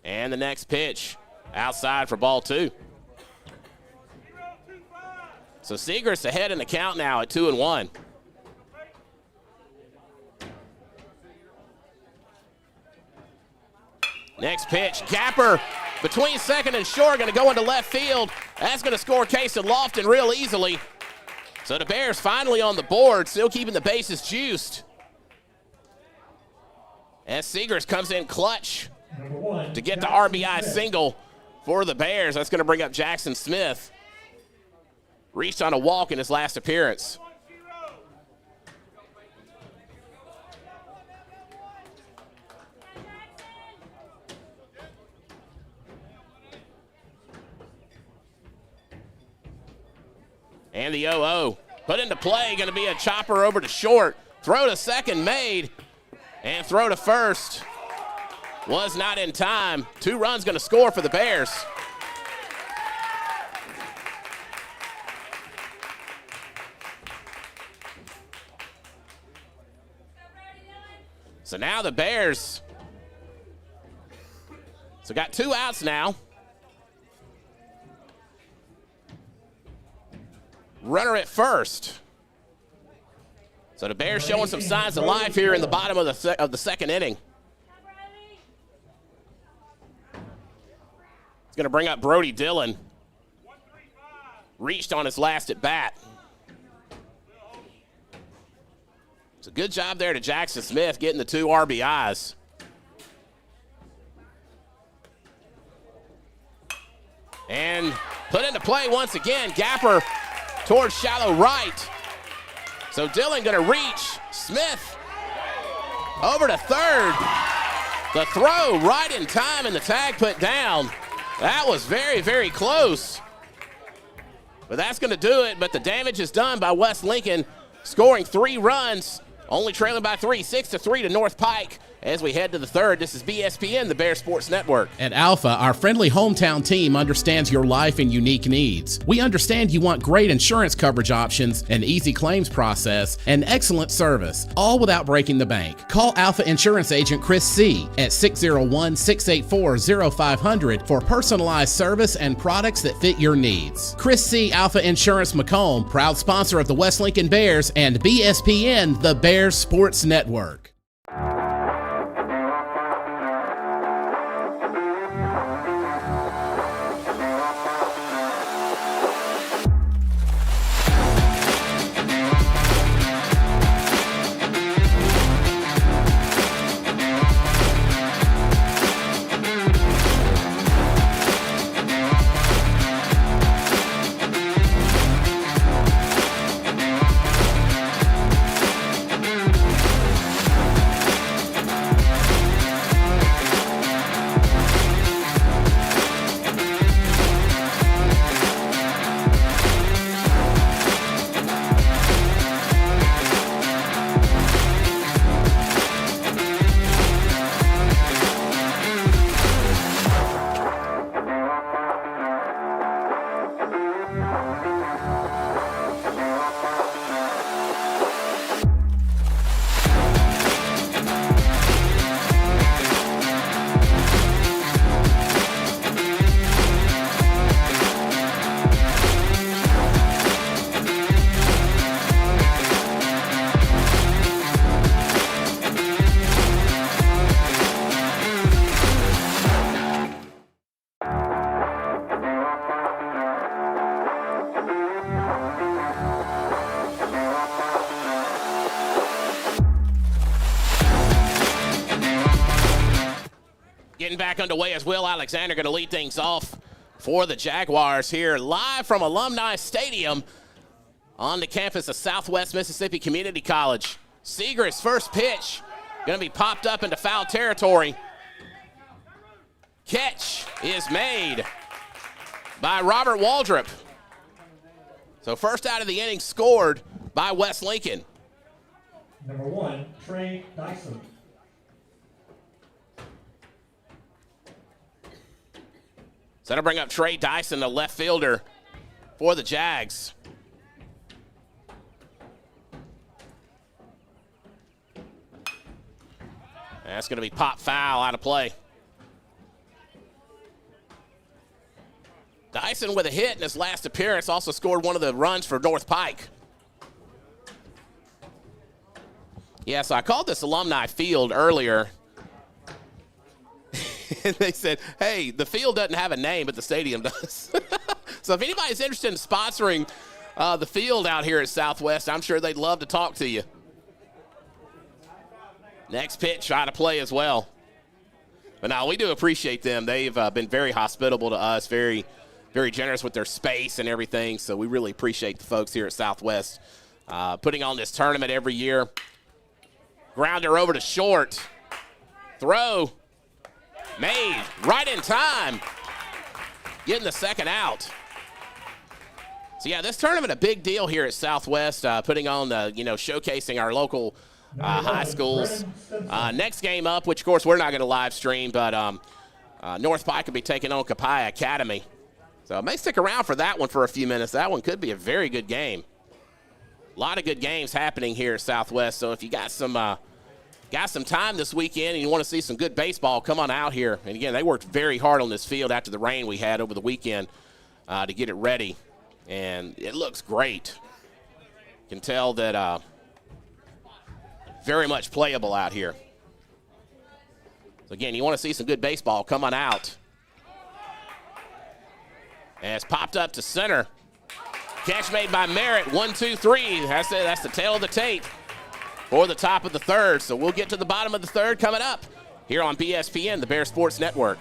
And the next pitch, outside for ball 2. So Segrist ahead in the count now at 2-1. Next pitch, Gapper between second and short, going to go into left field. That's going to score Case and Lofton real easily. So the Bears finally on the board, still keeping the bases juiced. As Segrist comes in clutch to get the RBI single for the Bears. That's going to bring up Jackson Smith. Reached on a walk in his last appearance. And the 0-0 put into play, going to be a chopper over to short. Throw to second made, and throw to first was not in time. 2 runs going to score for the Bears. So now the Bears, got 2 outs now. Runner at first. So the Bears showing some signs of life here in the bottom of the second inning. It's going to bring up Brody Dillon. Reached on his last at bat. It's a good job there to Jackson Smith getting the 2 RBIs. And put into play once again. Gapper towards shallow right. So Dillon going to reach. Smith over to third. The throw right in time and the tag put down. That was very, very close. But that's going to do it. But the damage is done by West Lincoln, scoring 3 runs Only trailing by 3, 6-3 to North Pike. As we head to the third, this is BSPN, the Bear Sports Network. At Alpha, our friendly hometown team understands your life and unique needs. We understand you want great insurance coverage options, an easy claims process, and excellent service, all without breaking the bank. Call Alpha Insurance Agent Chris C. at 601-684-0500 for personalized service and products that fit your needs. Chris C. Alpha Insurance Macomb, proud sponsor of the West Lincoln Bears and BSPN, the Bear Sports Network. Getting back underway as Will Alexander going to lead things off for the Jaguars here live from Alumni Stadium on the campus of Southwest Mississippi Community College. Seeger's first pitch going to be popped up into foul territory. Catch is made by Robert Waldrop. So first out of the inning scored by West Lincoln. Number 1, Trey Dyson. So that'll bring up Trey Dyson, the left fielder for the Jags. That's going to be pop foul out of play. Dyson with a hit in his last appearance also scored one of the runs for North Pike. Yeah, so I called this Alumni Field earlier. And they said, hey, the field doesn't have a name, but the stadium does. So if anybody's interested in sponsoring the field out here at Southwest, I'm sure they'd love to talk to you. Next pitch out of play as well. But now we do appreciate them. They've been very hospitable to us, very, very generous with their space and everything. So we really appreciate the folks here at Southwest putting on this tournament every year. Grounder over to short. Throw. Made right in time, getting the second out. So yeah, this tournament a big deal here at Southwest, putting on the, showcasing our local high schools. Next game up, which of course we're not going to live stream, but North Pike will be taking on Copiah Academy. So it may stick around for that one for a few minutes. That one could be a very good game. A lot of good games happening here at Southwest. So if you got some time this weekend and you want to see some good baseball, come on out here. And, again, they worked very hard on this field after the rain we had over the weekend to get it ready. And it looks great. You can tell that very much playable out here. So, again, you want to see some good baseball, come on out. And it's popped up to center. Catch made by Merritt, 1-2-3. That's the tail of the tape for the top of the third. So we'll get to the bottom of the third coming up here on BSPN, the Bear Sports Network.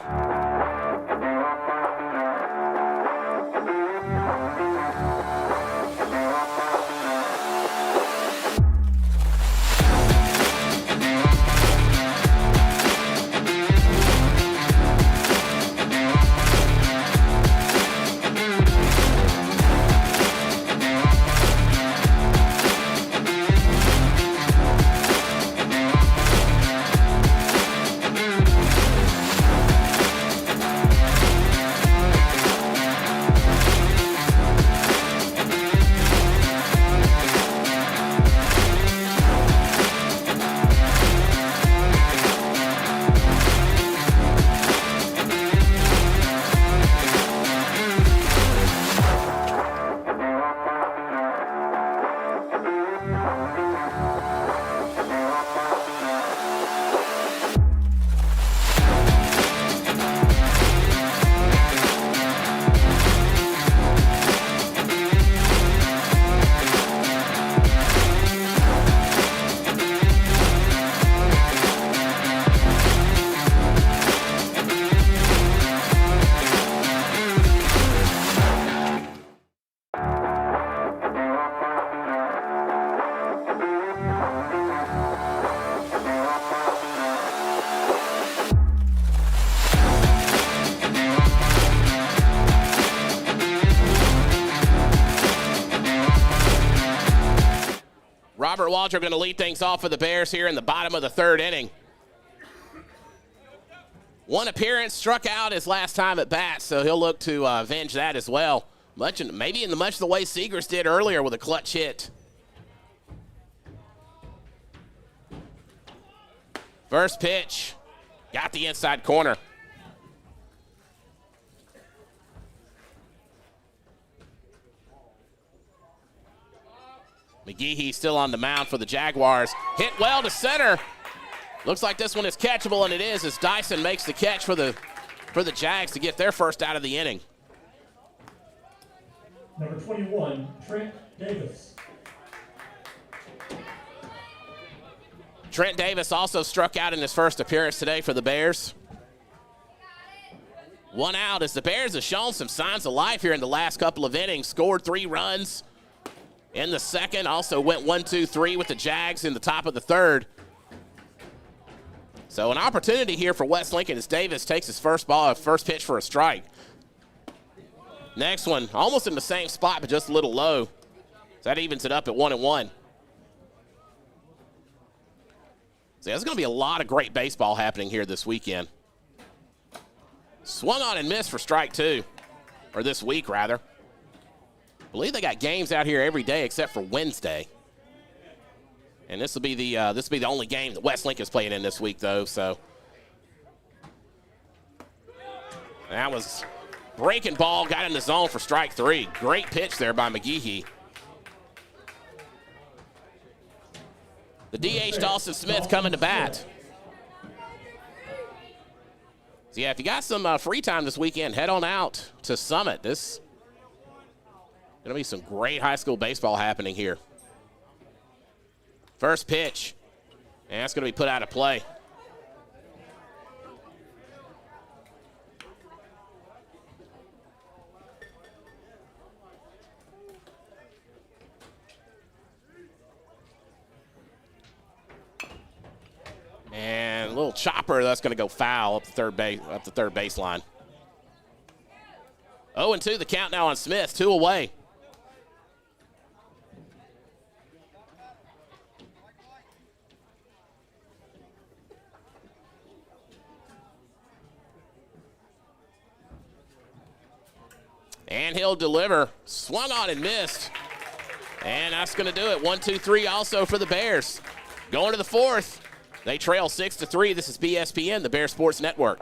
Waldrop going to lead things off for the Bears here in the bottom of the third inning. One appearance, struck out his last time at bat, so he'll look to avenge that as well. Maybe in much the way Seegers did earlier with a clutch hit. First pitch, got the inside corner. McGehee still on the mound for the Jaguars. Hit well to center. Looks like this one is catchable, and it is as Dyson makes the catch for the Jags to get their first out of the inning. Number 21, Trent Davis. Trent Davis also struck out in his first appearance today for the Bears. One out as the Bears have shown some signs of life here in the last couple of innings. Scored 3 runs in the second. Also went 1-2-3 with the Jags in the top of the third. So an opportunity here for West Lincoln as Davis takes his first pitch for a strike. Next one, almost in the same spot, but just a little low. So that evens it up at 1-1. So there's going to be a lot of great baseball happening here this weekend. Swung on and missed for strike 2, or this week rather. I believe they got games out here every day except for Wednesday. And this will be the only game that West Lincoln's playing in this week, though. So that was breaking ball, got in the zone for strike 3. Great pitch there by McGehee. The DH Dawson Smith coming to bat. So yeah, if you got some free time this weekend, head on out to Summit. This is going to be some great high school baseball happening here. First pitch, and that's going to be put out of play. And a little chopper that's going to go foul up the third baseline. 0-2 the count now on Smith, 2 away. And he'll deliver. Swung on and missed. And that's going to do it. 1-2-3 also for the Bears. Going to the fourth. They trail 6-3. This is BSPN, the Bear Sports Network.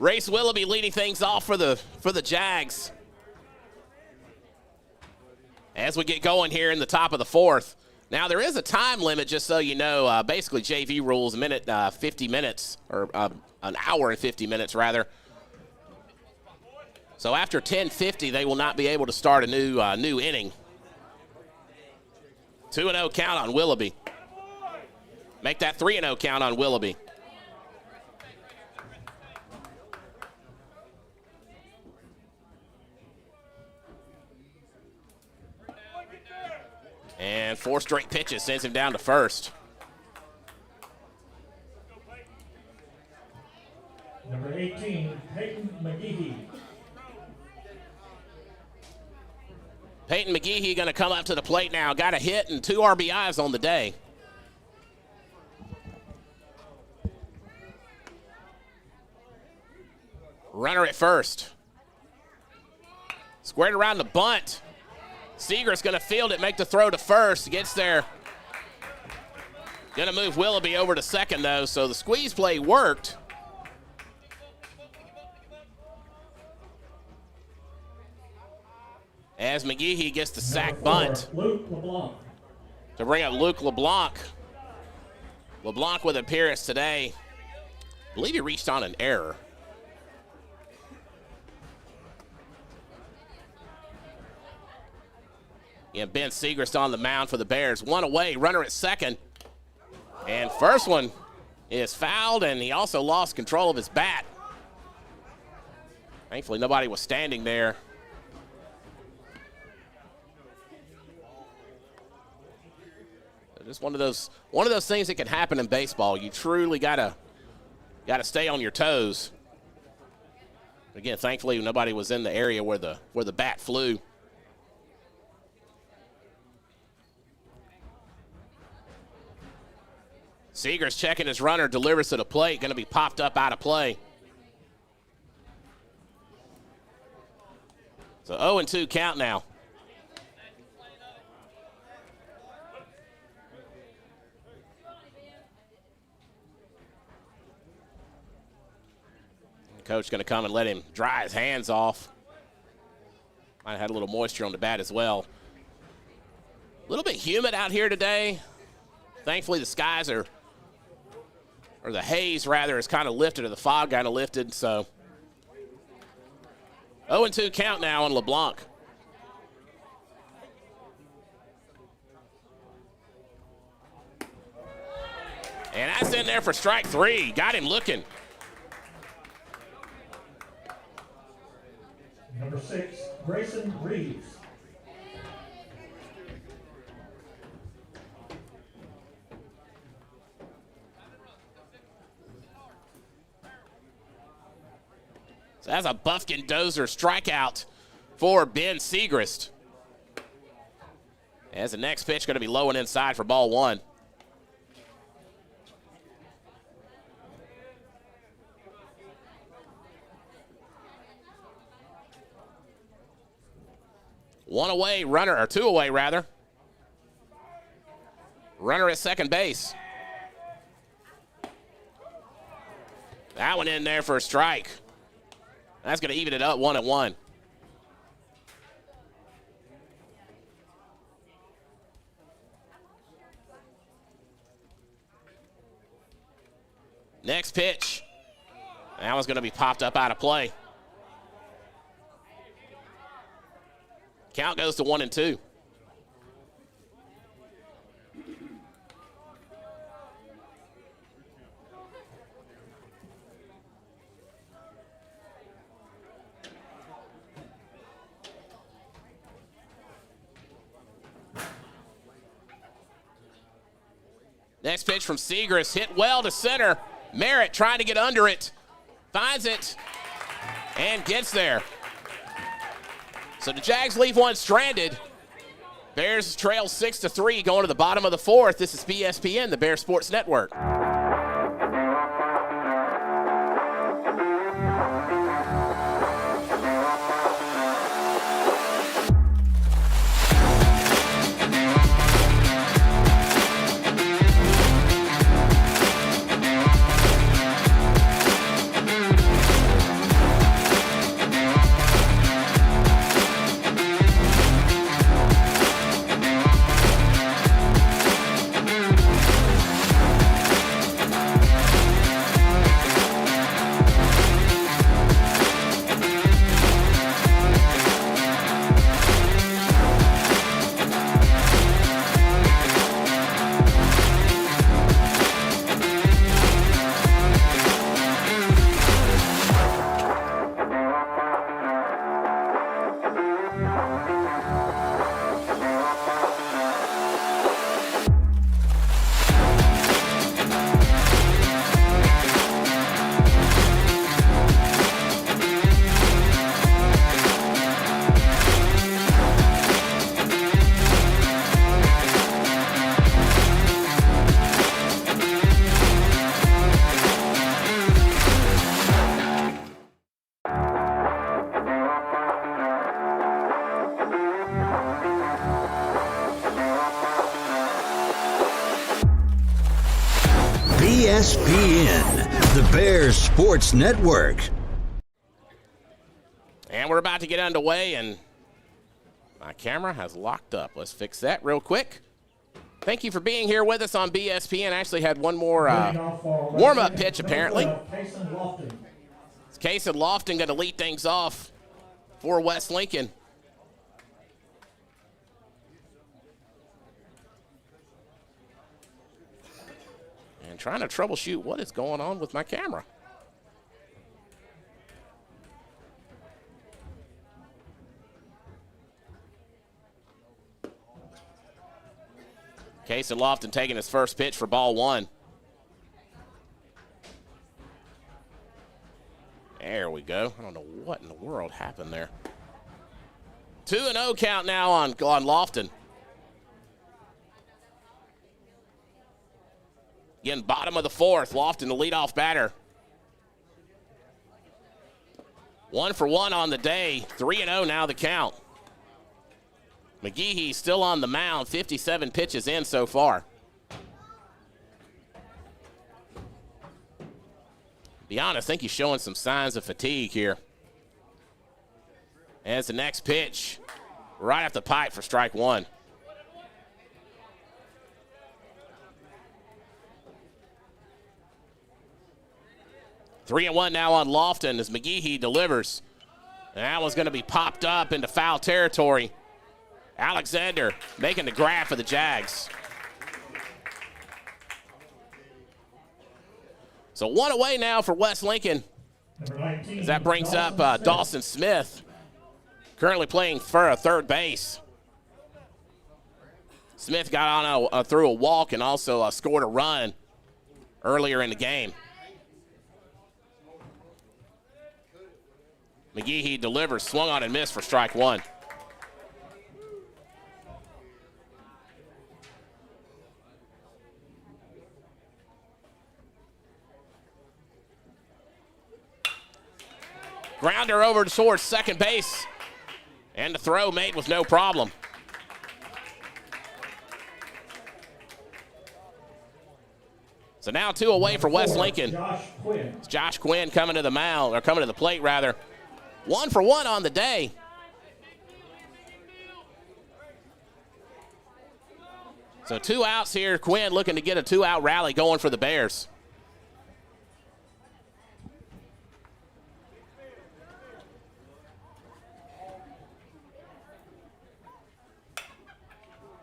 Race Willoughby leading things off for the Jags. As we get going here in the top of the fourth. Now, there is a time limit, just so you know. Basically, JV rules a minute, 50 minutes, or an hour and 50 minutes, rather. So after 10:50, they will not be able to start a new inning. 2-0 count on Willoughby. Make that 3-0 count on Willoughby. And 4 straight pitches sends him down to first. Peyton McGehee going to come up to the plate now. Got a hit and 2 RBIs on the day. Runner at first. Squared around the bunt. Seager's going to field it, make the throw to first. Gets there. Going to move Willoughby over to second, though, so the squeeze play worked. As McGehee gets the sack bunt Luke LeBlanc. to bring up Luke LeBlanc. LeBlanc with appearance today. I believe he reached on an error. Yeah, Ben Segrist on the mound for the Bears. 1 away, runner at second. And first one is fouled, and he also lost control of his bat. Thankfully, nobody was standing there. Just one of those things that can happen in baseball. You truly gotta stay on your toes. Again, thankfully, nobody was in the area where the bat flew. Seager's checking his runner, delivers to the plate, going to be popped up out of play. So 0-2 count now. Coach going to come and let him dry his hands off. Might have had a little moisture on the bat as well. A little bit humid out here today. Thankfully, the skies or the haze rather is kind of lifted, or the fog kind of lifted. So 0-2 count now on LeBlanc. And that's in there for strike 3. Got him looking. Number 6, Grayson Reeves. So that's a Buffkin Dozer strikeout for Ben Segrist. As the next pitch going to be low and inside for ball 1. One away, runner, or 2 away, rather. Runner at second base. That one in there for a strike. That's going to even it up 1-1. Next pitch. That one's going to be popped up out of play. Count goes to 1-2. Next pitch from Segrist, hit well to center. Merritt trying to get under it, finds it, and gets there. So the Jags leave one stranded. Bears trail 6-3 going to the bottom of the 4th. This is BSPN, the Bear Sports Network. BSPN, the Bears Sports Network. And we're about to get underway, and my camera has locked up. Let's fix that real quick. Thank you for being here with us on BSPN. I actually had one more warm-up pitch, apparently. It's Case and Lofton going to lead things off for West Lincoln. And trying to troubleshoot what is going on with my camera. Case and Lofton taking his first pitch for ball one. There we go. I don't know what in the world happened there. 2-0 count now on Lofton. Again, bottom of the fourth. Lofton, the leadoff batter. 1 for 1 on the day. 3-0 now the count. McGehee still on the mound, 57 pitches in so far. Be honest, I think he's showing some signs of fatigue here. And it's the next pitch, right off the pipe for strike one. Three and one now on Lofton as McGehee delivers. And that one's going to be popped up into foul territory. Alexander making the grab for the Jags. So one away now for West Lincoln. As that brings up Dawson Smith, currently playing for third base. Smith got on through a walk and also scored a run earlier in the game. McGehee delivers, swung on and missed for strike one. Grounder over towards second base. And the throw made with no problem. So now 2 away for West Lincoln. It's Josh Quinn coming to the mound, or coming to the plate rather. 1 for 1 on the day. So 2 outs here. Quinn looking to get a 2-out rally going for the Bears.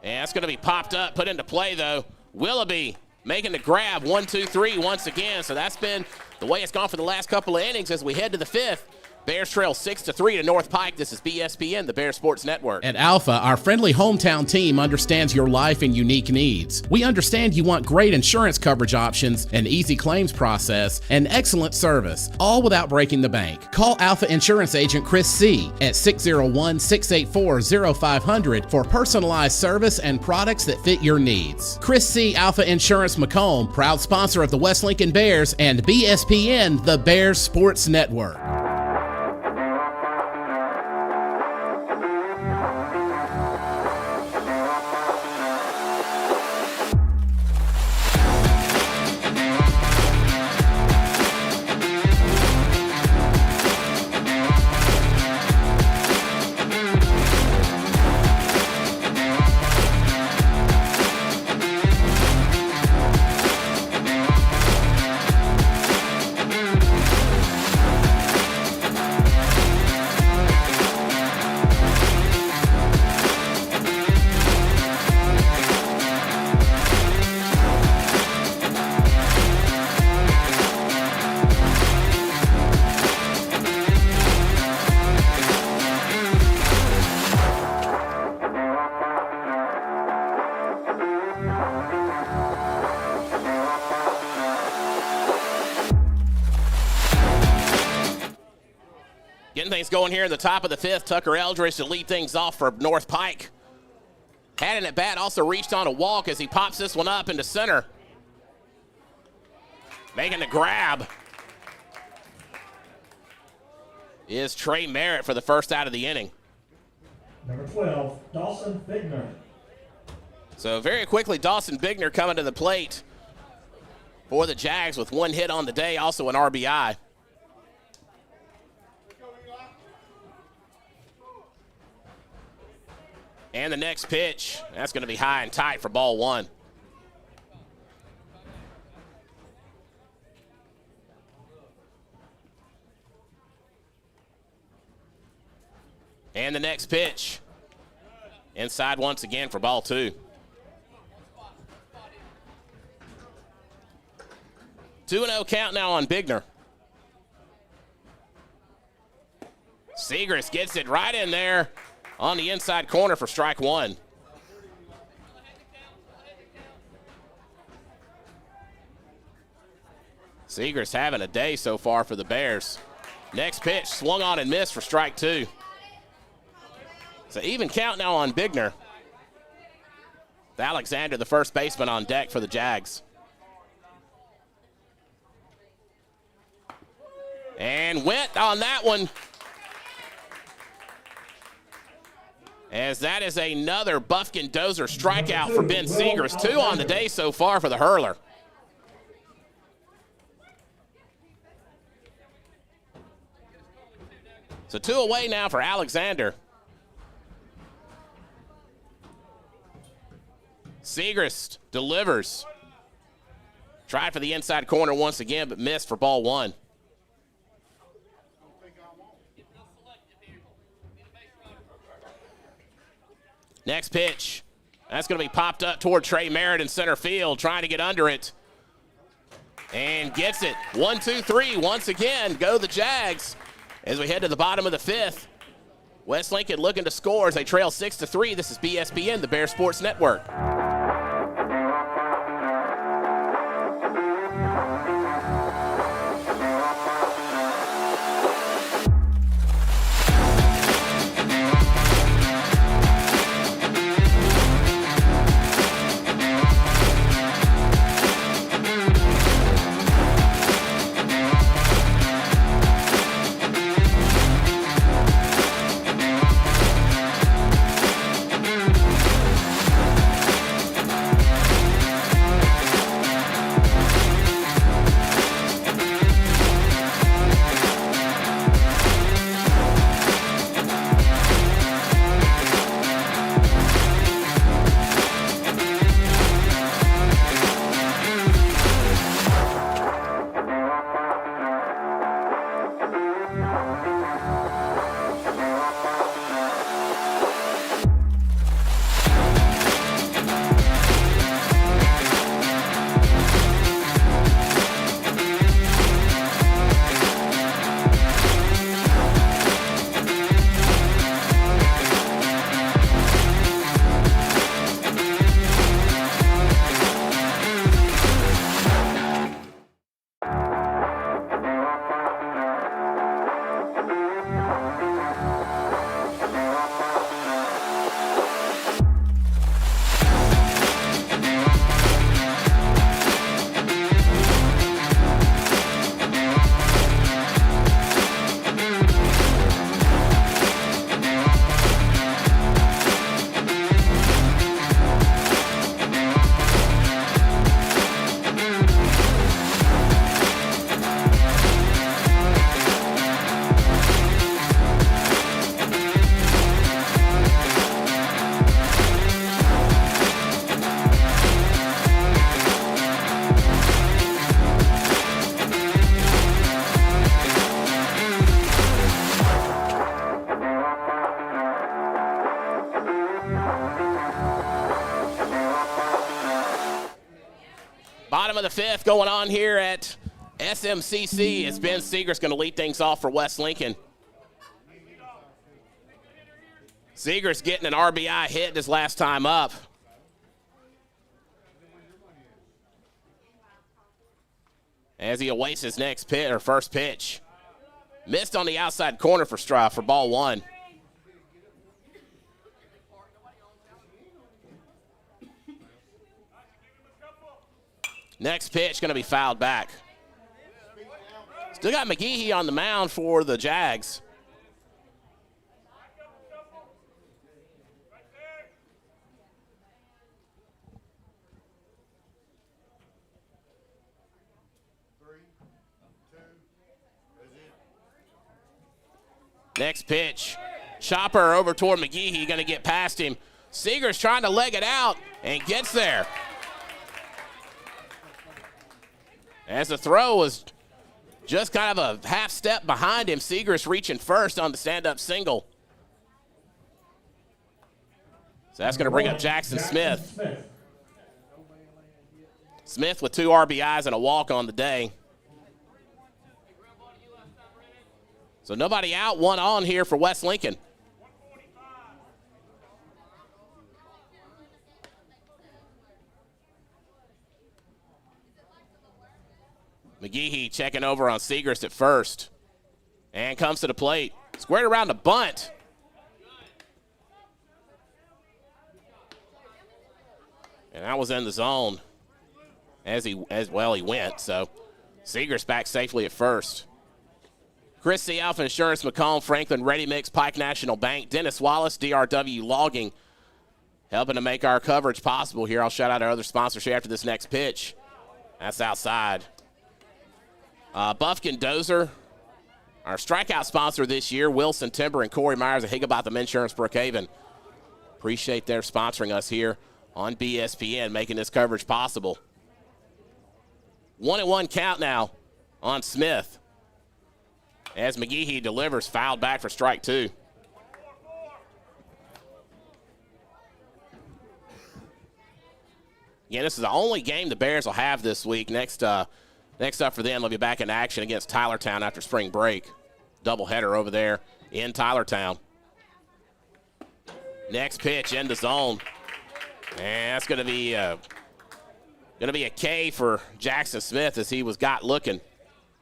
And that's going to be popped up, put into play, though. Willoughby making the grab, 1-2-3 once again. So that's been the way it's gone for the last couple of innings as we head to the fifth. Bears trail 6-3 to North Pike. This is BSPN, the Bears Sports Network. At Alpha, our friendly hometown team understands your life and unique needs. We understand you want great insurance coverage options, an easy claims process, and excellent service, all without breaking the bank. Call Alpha Insurance Agent Chris C. at 601-684-0500 for personalized service and products that fit your needs. Chris C. Alpha Insurance Macomb, proud sponsor of the West Lincoln Bears and BSPN, the Bears Sports Network. Getting things going here in the top of the fifth. Tucker Eldridge to lead things off for North Pike. Had an at bat, also reached on a walk as he pops this one up into center. Making the grab is Trey Merritt for the first out of the inning. Number 12, Dawson Bigner. So very quickly, Dawson Bigner coming to the plate. for the Jags with 1 hit on the day, also an RBI. And the next pitch, that's going to be high and tight for ball 1. And the next pitch, inside once again for ball 2. 2-0 count now on Bigner. Segrist gets it right in there on the inside corner for strike 1. Segrist having a day so far for the Bears. Next pitch, swung on and missed for strike 2. So even count now on Bigner. Alexander, the first baseman, on deck for the Jags. And went on that one. As that is another Buffkin Dozer strikeout for Ben Segrist. 2 on the day so far for the hurler. So 2 away now for Alexander. Segrist delivers. Tried for the inside corner once again, but missed for ball 1. Next pitch. That's going to be popped up toward Trey Merritt in center field, trying to get under it. And gets it. 1, 2, 3. Once again, go the Jags as we head to the bottom of the 5th. West Lincoln looking to score as they trail 6-3. This is BSPN, the Bear Sports Network. Bottom of the 5th going on here at SMCC as Ben Segrist going to lead things off for West Lincoln. Segrist getting an RBI hit his last time up. As he awaits his next pitch or first pitch. Missed on the outside corner for ball 1. Next pitch going to be fouled back. Still got McGehee on the mound for the Jags. Next pitch. Chopper over toward McGehee, going to get past him. Seeger's trying to leg it out and gets there. As the throw was just kind of a half step behind him, Seeger's reaching first on the stand-up single. So that's going to bring up Jackson Smith. Smith with 2 RBIs and a walk on the day. So nobody out, 1 on here for West Lincoln. McGehee checking over on Segrist at first. And comes to the plate. Squared around the bunt. And that was in the zone as well he went. So Segrist back safely at first. Chris C. Alpha Insurance, Macomb, Franklin, Ready Mix, Pike National Bank, Dennis Wallace, DRW Logging, helping to make our coverage possible here. I'll shout out our other sponsors here after this next pitch. That's outside. Buffkin Dozer, our strikeout sponsor this year, Wilson Timber and Corey Myers at Higginbotham Insurance, Brookhaven. Appreciate their sponsoring us here on BSPN, making this coverage possible. 1-1 count now on Smith. As McGehee delivers, fouled back for strike 2. Again, this is the only game the Bears will have this week. Next up for them, they'll be back in action against Tylertown after spring break. Doubleheader over there in Tylertown. Next pitch in the zone. And that's going to be a K for Jackson Smith as he was got looking.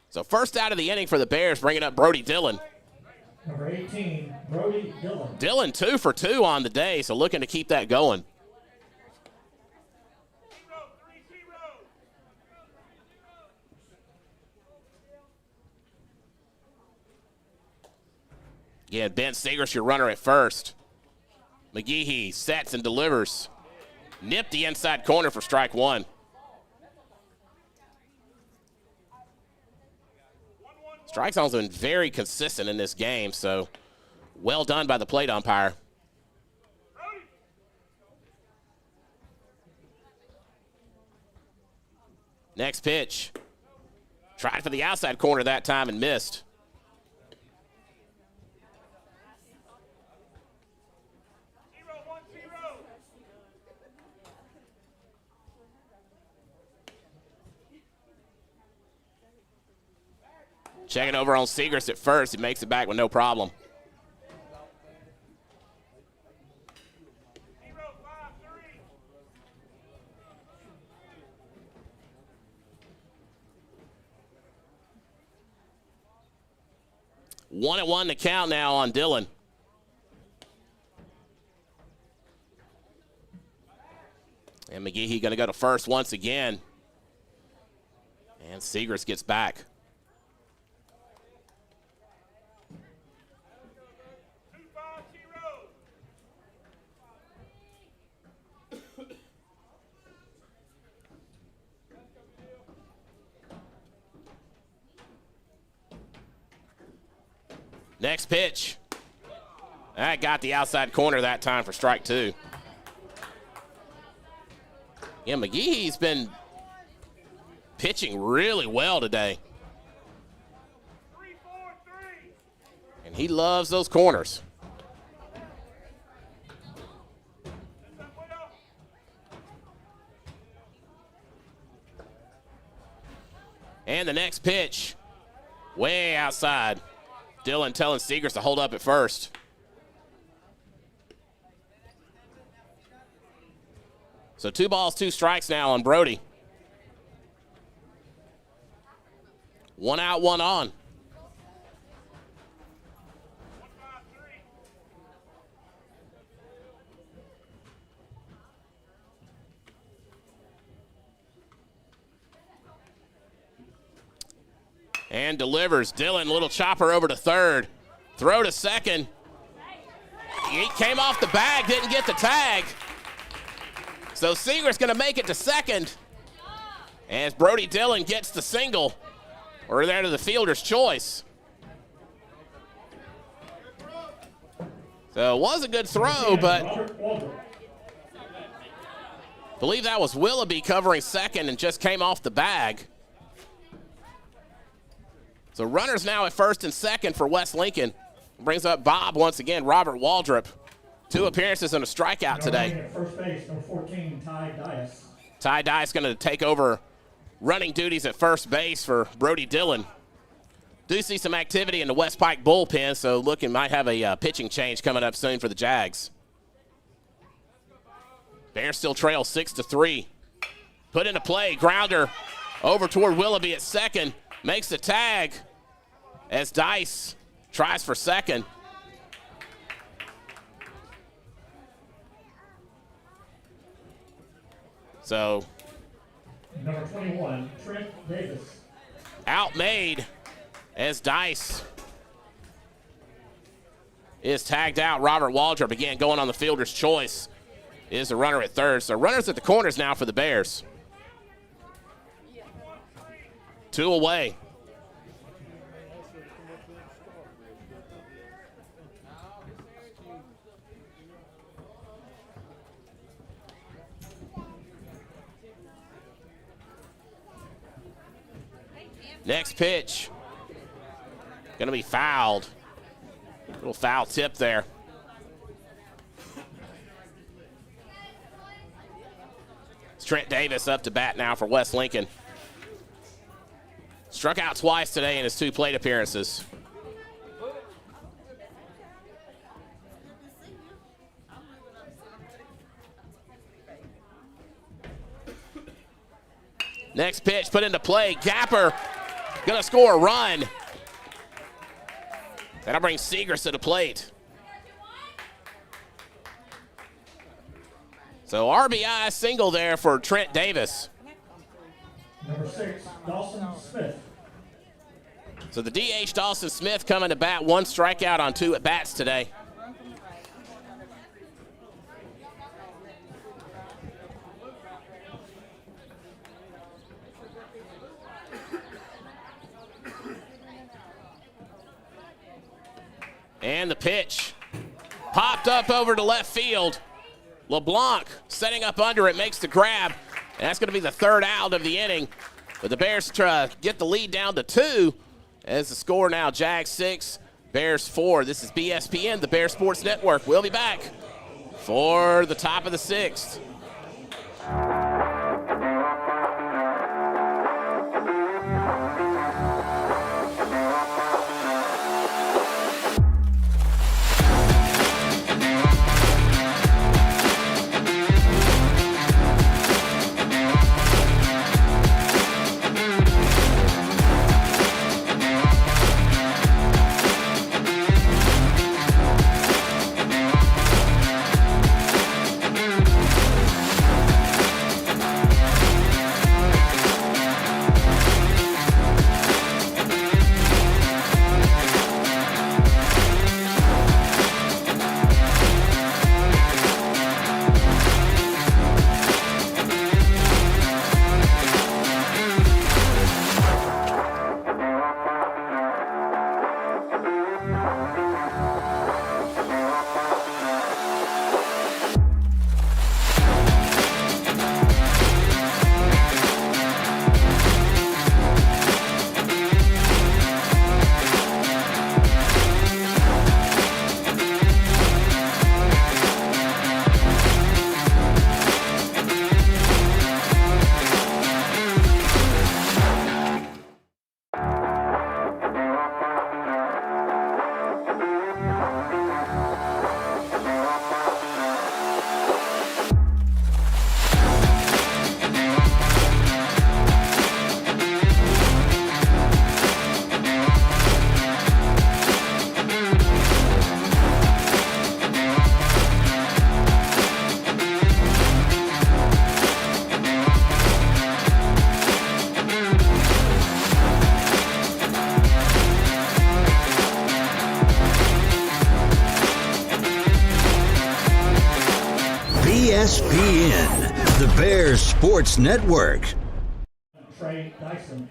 So first out of the inning for the Bears, bringing up Brody Dillon. Number 18, Brody Dillon. Dillon 2 for 2 on the day, so looking to keep that going. Yeah, Ben Segrist, your runner at first. McGehee sets and delivers. Nipped the inside corner for strike 1. Strike zone's been very consistent in this game, so well done by the plate umpire. Next pitch. Tried for the outside corner that time and missed. Checking over on Segrist at first. He makes it back with no problem. One at one to count now on Dillon. And McGehee going to go to first once again. And Segrist gets back. Next pitch. That got the outside corner that time for strike 2. Yeah, McGehee's been pitching really well today. And he loves those corners. And the next pitch, way outside. Dillon telling Segrist to hold up at first. So 2 balls, 2 strikes now on Brody. 1 out, 1 on. And delivers. Dillon, little chopper over to third. Throw to second. He came off the bag, didn't get the tag. So Segrist's going to make it to second. As Brody Dillon gets the single. Or there to the fielder's choice. So it was a good throw, but Robert Waldrop. I believe that was Willoughby covering second and just came off the bag. So runners now at first and second for West Lincoln. Brings up Bob once again, Robert Waldrop. 2 appearances and a strikeout today. At first base, number 14, Ty Dias. Ty Dice going to take over running duties at first base for Brody Dillon. Do see some activity in the West Pike bullpen, so looking might have a pitching change coming up soon for the Jags. Bears still trail 6-3. Put into play, grounder over toward Willoughby at second. Makes the tag as Dice tries for second. So Number 21, Trent Davis. outmade as Dice is tagged out. Robert Waldrop again going on the fielder's choice is a runner at third. So runners at the corners now for the Bears. 2 away. Next pitch. Going to be fouled. Little foul tip there. It's Trent Davis up to bat now for West Lincoln. Struck out twice today in his 2 plate appearances. Next pitch put into play. Gapper going to score a run. That'll bring Segrist to the plate. So RBI single there for Trent Davis. Number 6, Dawson Smith. So the DH Dawson Smith coming to bat, 1 strikeout on 2 at bats today. And the pitch popped up over to left field. LeBlanc setting up under it, makes the grab. And that's going to be the 3rd out of the inning. But the Bears try to get the lead down to 2 as the score now Jags 6, Bears 4. This is BSPN, the Bears Sports Network. We'll be back for the top of the 6th. ESPN, the Bears Sports Network. Trey Dyson.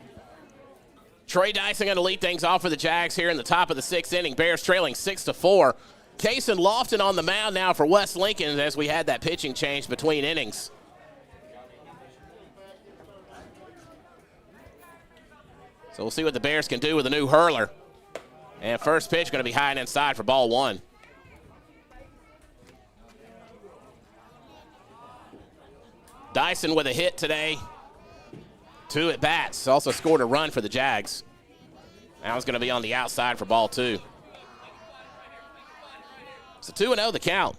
Trey Dyson going to lead things off for the Jags here in the top of the 6th inning. Bears trailing 6-4. Kason Lofton on the mound now for West Lincoln as we had that pitching change between innings. So we'll see what the Bears can do with a new hurler. And first pitch going to be high and inside for ball one. Dyson with a hit today. 2 at bats. Also scored a run for the Jags. Now it's going to be on the outside for ball two. So 2-0 the count.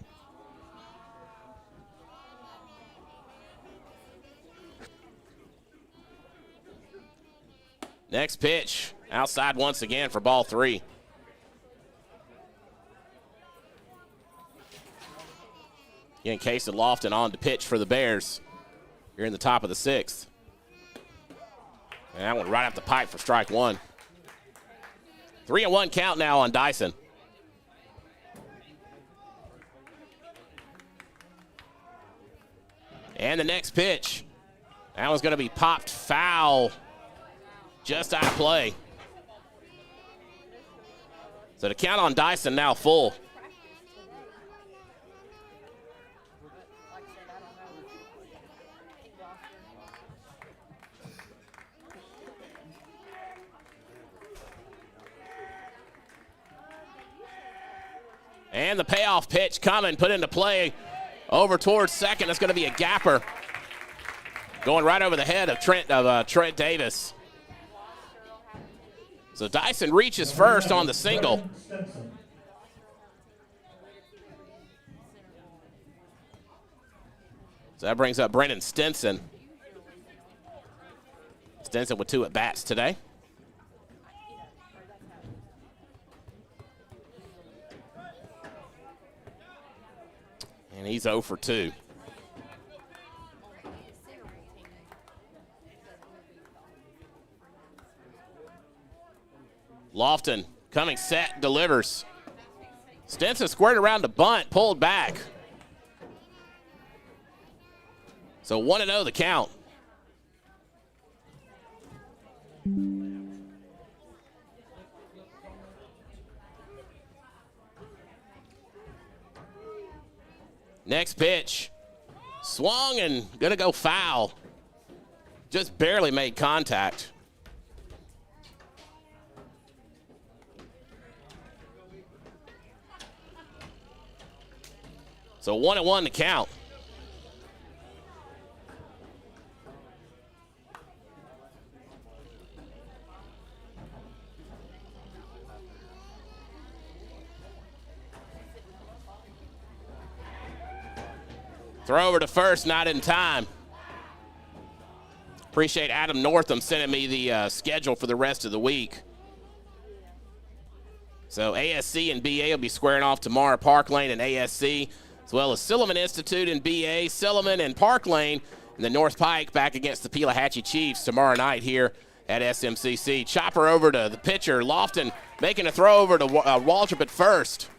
Next pitch, outside once again for ball three. Again, Kason Lofton on to pitch for the Bears here in the top of the 6th. And that one right up the pipe for strike one. 3-1 count now on Dyson. And the next pitch, that one's going to be popped foul, just out of play. So the count on Dyson now full. And the payoff pitch coming, put into play over towards second. That's going to be a gapper. Going right over the head of Trent Davis. So Dyson reaches first on the single. So that brings up Brendan Stinson. Stinson with 2 at-bats today. And he's 0 for 2. Lofton coming set, delivers. Stinson squared around the bunt, pulled back. So 1-0 the count. Next pitch, swung and gonna go foul. Just barely made contact. So 1-1 to count. Throw over to first, not in time. Appreciate Adam Northam sending me the schedule for the rest of the week. So ASC and BA will be squaring off tomorrow, Park Lane and ASC, as well as Silliman Institute and BA, Silliman and Park Lane, and the North Pike back against the Pelahatchie Chiefs tomorrow night here at SMCC. Chopper over to the pitcher, Lofton making a throw over to Waltrip at first.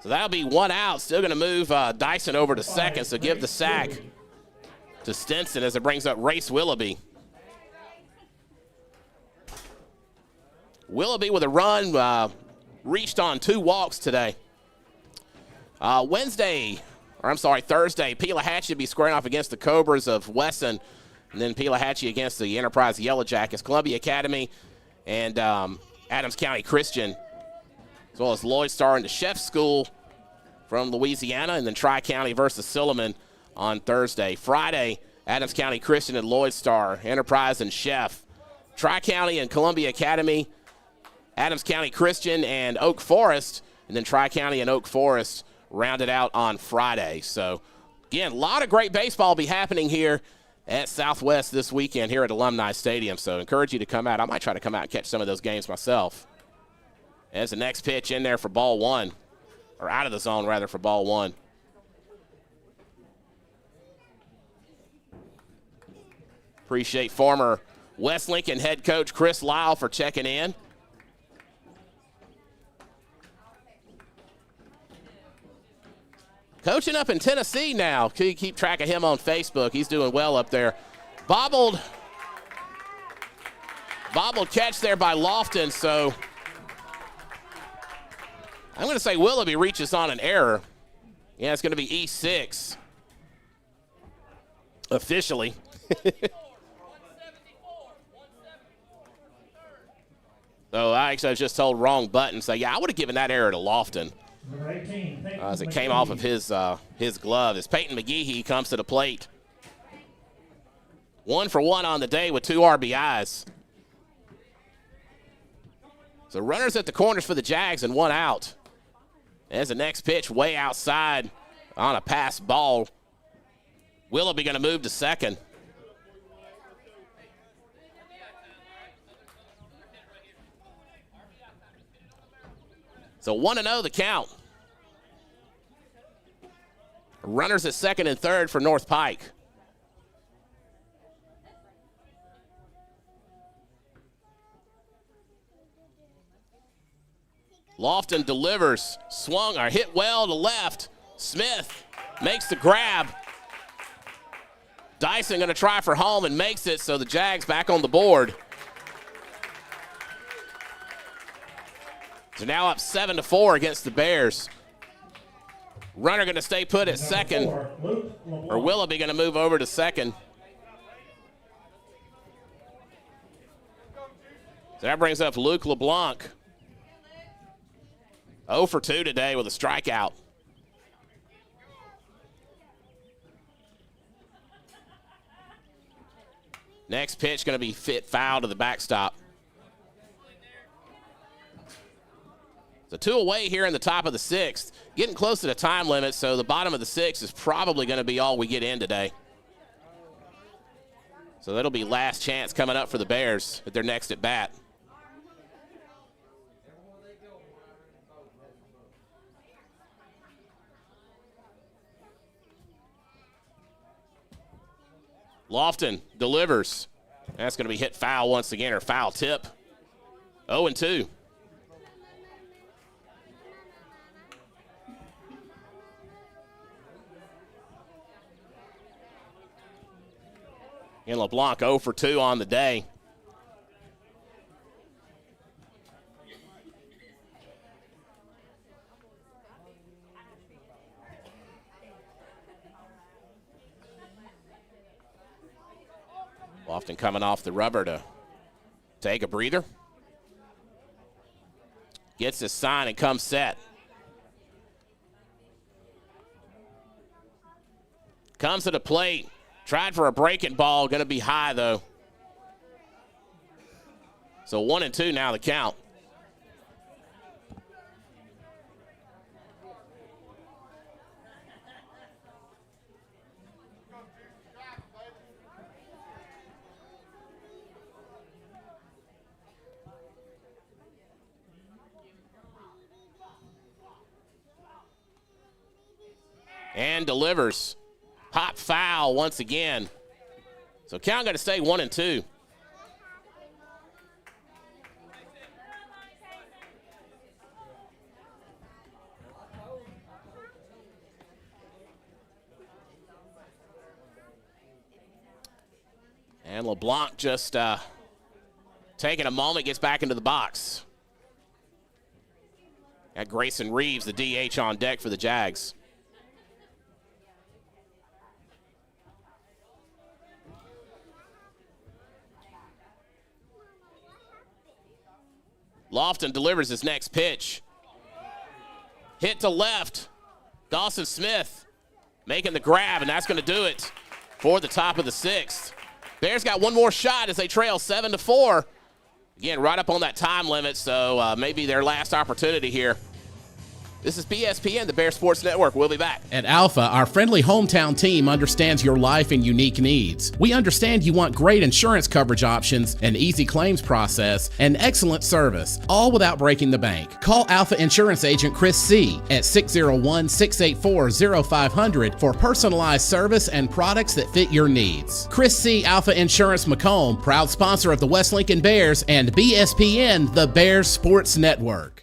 So that'll be 1 out. Still going to move Dyson over to second, so give the sack to Stinson as it brings up Race Willoughby. Willoughby with a run, reached on 2 walks today. Thursday, Pelahatchie will be squaring off against the Cobras of Wesson, and then Pelahatchie against the Enterprise Yellow Jackets, Columbia Academy, and Adams County Christian, as well as Lloyd Star and the Chef School from Louisiana, and then Tri-County versus Silliman on Thursday. Friday, Adams County Christian and Lloyd Star, Enterprise and Chef. Tri-County and Columbia Academy, Adams County Christian and Oak Forest, and then Tri-County and Oak Forest rounded out on Friday. So, again, a lot of great baseball will be happening here at Southwest this weekend here at Alumni Stadium. So, encourage you to come out. I might try to come out and catch some of those games myself. As the next pitch in there for ball one, or out of the zone, rather, for ball one. Appreciate former West Lincoln head coach Chris Lyle for checking in. Coaching up in Tennessee now. Keep track of him on Facebook. He's doing well up there. Bobbled catch there by Lofton, so I'm going to say Willoughby reaches on an error. Yeah, it's going to be E6 officially. So I was just told wrong button. So, yeah, I would have given that error to Lofton. Number 18, Peyton As it McGee. came off of his glove. As Peyton McGee comes to the plate. 1 for 1 on the day with 2 RBIs. So runners at the corners for the Jags and 1 out. As the next pitch way outside on a pass ball. Willoughby going to move to second. So 1-0 the count. Runners at second and third for North Pike. Lofton delivers, swung or hit well to left. Smith makes the grab. Dyson going to try for home and makes it, so the Jags back on the board. So now up 7-4 against the Bears. Runner going to stay put at second, or Willoughby going to move over to second. So that brings up Luke LeBlanc. 0 for 2 today with a strikeout. Next pitch going to be foul to the backstop. So 2 away here in the top of the 6th. Getting close to the time limit, so the bottom of the 6th is probably going to be all we get in today. So that'll be last chance coming up for the Bears at their next at bat. Lofton delivers. That's going to be hit foul once again, or foul tip. 0-2. And LeBlanc 0 for 2 on the day. Lofton coming off the rubber to take a breather. Gets his sign and comes set. Comes to the plate. Tried for a breaking ball. Going to be high, though. So 1-2 now the count. And delivers. Pop foul once again. So count going to stay 1-2. And LeBlanc just taking a moment, gets back into the box. Got Grayson Reeves, the DH, on deck for the Jags. Lofton delivers his next pitch. Hit to left. Dawson Smith making the grab, and that's going to do it for the top of the 6th. Bears got one more shot as they trail 7-4. Again, right up on that time limit, so maybe their last opportunity here. This is BSPN, the Bear Sports Network. We'll be back. At Alpha, our friendly hometown team understands your life and unique needs. We understand you want great insurance coverage options, an easy claims process, and excellent service, all without breaking the bank. Call Alpha Insurance Agent Chris C. at 601-684-0500 for personalized service and products that fit your needs. Chris C. Alpha Insurance Macomb, proud sponsor of the West Lincoln Bears and BSPN, the Bears Sports Network.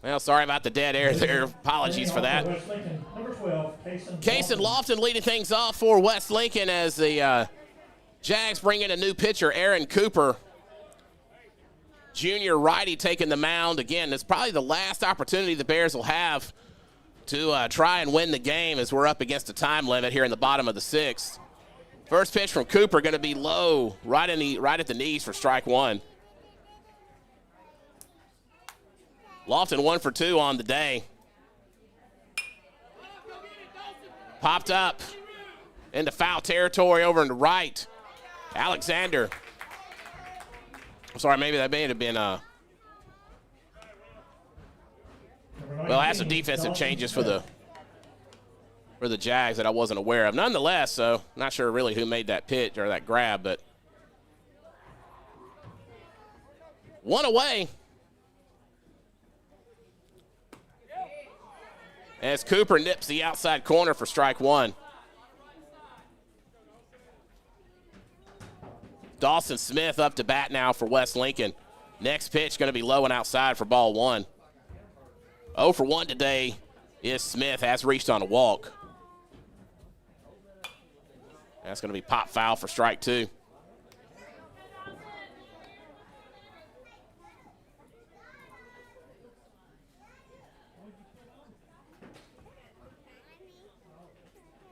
Well, sorry about the dead air there. Apologies for that. West Lincoln, number 12, Kason Lofton leading things off for West Lincoln as the Jags bring in a new pitcher, Aaron Cooper. Junior righty taking the mound. Again, it's probably the last opportunity the Bears will have to try and win the game as we're up against a time limit here in the bottom of the sixth. First pitch from Cooper going to be low, right at the knees for strike one. Lofton 1 for 2 on the day. Popped up into foul territory over in the right. Alexander. I'm sorry, maybe that may have been well, that's some defensive changes for the Jags that I wasn't aware of. Nonetheless, so not sure really who made that pitch or that grab, but one away. As Cooper nips the outside corner for strike one. Dawson Smith up to bat now for West Lincoln. Next pitch going to be low and outside for ball one. 0 for 1 today is Smith, has reached on a walk. That's going to be pop foul for strike two.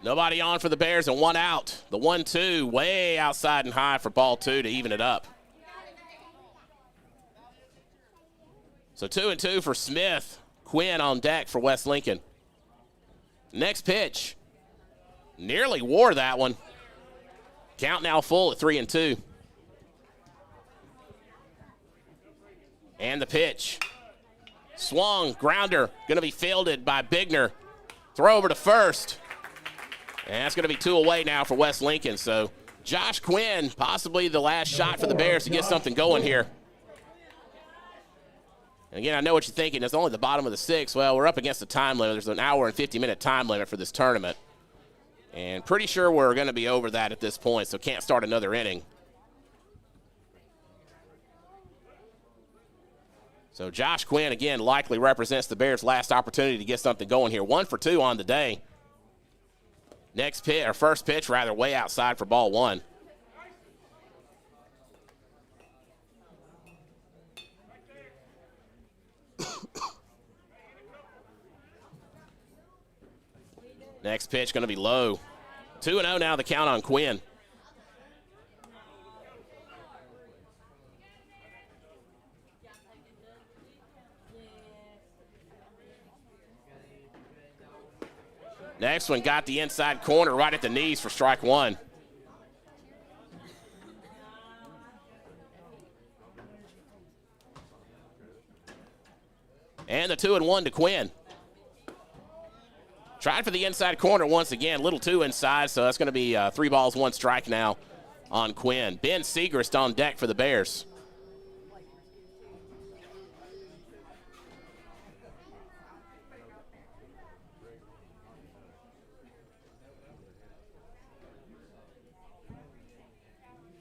Nobody on for the Bears and one out. The 1-2 way outside and high for ball two to even it up. So 2-2 for Smith. Quinn on deck for West Lincoln. Next pitch. Nearly wore that one. Count now full at 3-2. And the pitch. Swung, grounder, going to be fielded by Bigner. Throw over to first. And that's going to be 2 away now for West Lincoln. So Josh Quinn, possibly the last shot for the Bears to get something going here. And again, I know what you're thinking. It's only the bottom of the sixth. Well, we're up against the time limit. There's an hour and 50-minute time limit for this tournament. And pretty sure we're going to be over that at this point, so can't start another inning. So Josh Quinn, again, likely represents the Bears' last opportunity to get something going here. 1 for 2 on the day. Next pitch, or first pitch, rather, way outside for ball one. Next pitch going to be low. 2-0 now, the count on Quinn. Next one got the inside corner right at the knees for strike one. And the 2-1 to Quinn. Tried for the inside corner once again, little too inside, so that's going to be 3 balls, 1 strike now on Quinn. Ben Segrist on deck for the Bears.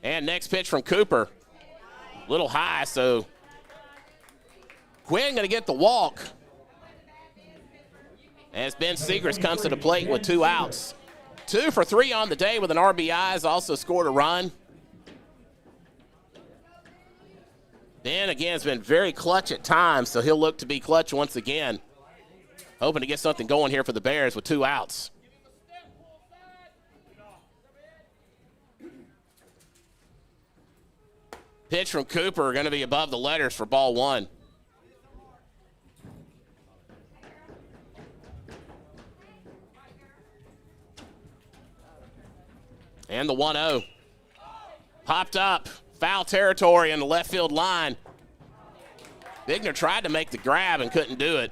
And next pitch from Cooper. Little high, so Quinn going to get the walk. As Ben Segrist comes to the plate with 2 outs. 2 for 3 on the day with an RBI, has also scored a run. Ben, again, has been very clutch at times, so he'll look to be clutch once again. Hoping to get something going here for the Bears with 2 outs. Pitch from Cooper going to be above the letters for ball one. And the 1-0. Popped up. Foul territory in the left field line. Bigner tried to make the grab and couldn't do it.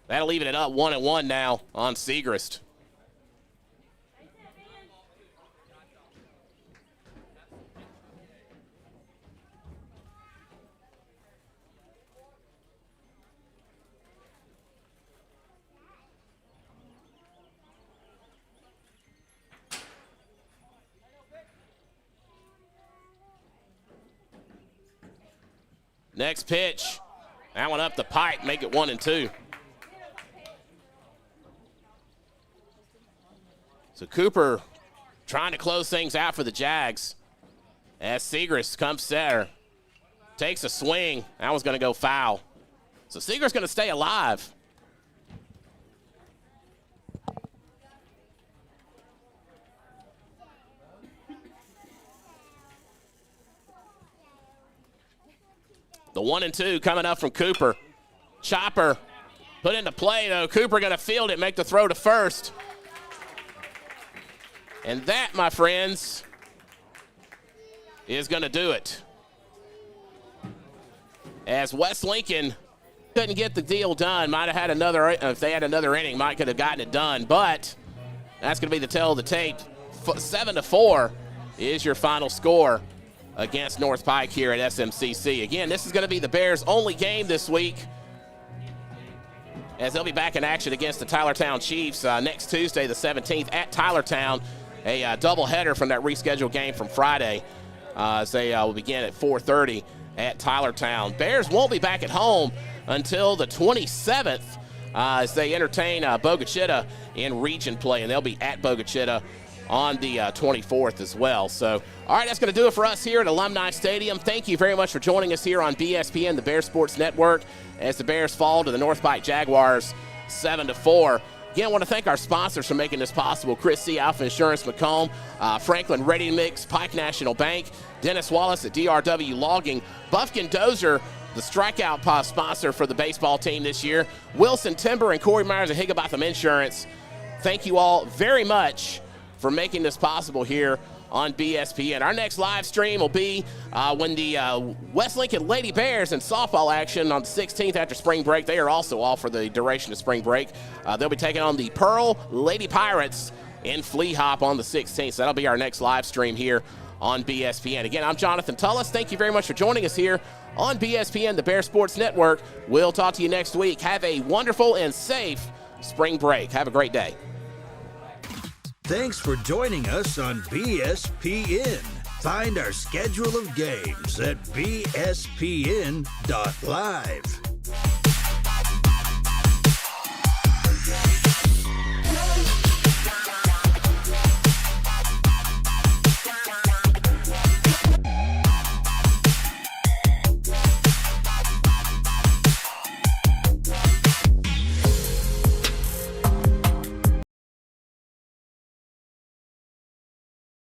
That'll even it up 1-1 now on Segrist. Next pitch. That one up the pipe, make it 1-2. So Cooper trying to close things out for the Jags. As Segrist comes center. Takes a swing. That one's going to go foul. So Segrist's going to stay alive. The 1-2 coming up from Cooper. Chopper put into play, though. Cooper going to field it, make the throw to first. And that, my friends, is going to do it. As West Lincoln couldn't get the deal done. Might have had another, if they had another inning, might could have gotten it done. But that's going to be the tale of the tape. 7-4 is your final score against North Pike here at SMCC. Again, this is going to be the Bears' only game this week, as they'll be back in action against the Tylertown Chiefs next Tuesday, the 17th, at Tylertown. A doubleheader from that rescheduled game from Friday, as they will begin at 4:30 at Tylertown. Bears won't be back at home until the 27th, as they entertain Bogachita in region play, and they'll be at Bogachita on the 24th as well. So, all right, that's going to do it for us here at Alumni Stadium. Thank you very much for joining us here on BSPN, the Bears Sports Network, as the Bears fall to the North Pike Jaguars 7-4. Again, I want to thank our sponsors for making this possible. Chris C. Alpha Insurance Macomb, Franklin Ready Mix, Pike National Bank, Dennis Wallace at DRW Logging, Buffkin Dozer, the strikeout sponsor for the baseball team this year, Wilson Timber, and Corey Myers at Higginbotham Insurance. Thank you all very much for making this possible here on BSPN. Our next live stream will be when the West Lincoln Lady Bears in softball action on the 16th after spring break. They are also off for the duration of spring break. They'll be taking on the Pearl Lady Pirates in Flea Hop on the 16th. So that'll be our next live stream here on BSPN. Again, I'm Jonathan Tullis. Thank you very much for joining us here on BSPN, the Bear Sports Network. We'll talk to you next week. Have a wonderful and safe spring break. Have a great day. Thanks for joining us on BSPN. Find our schedule of games at bspn.live.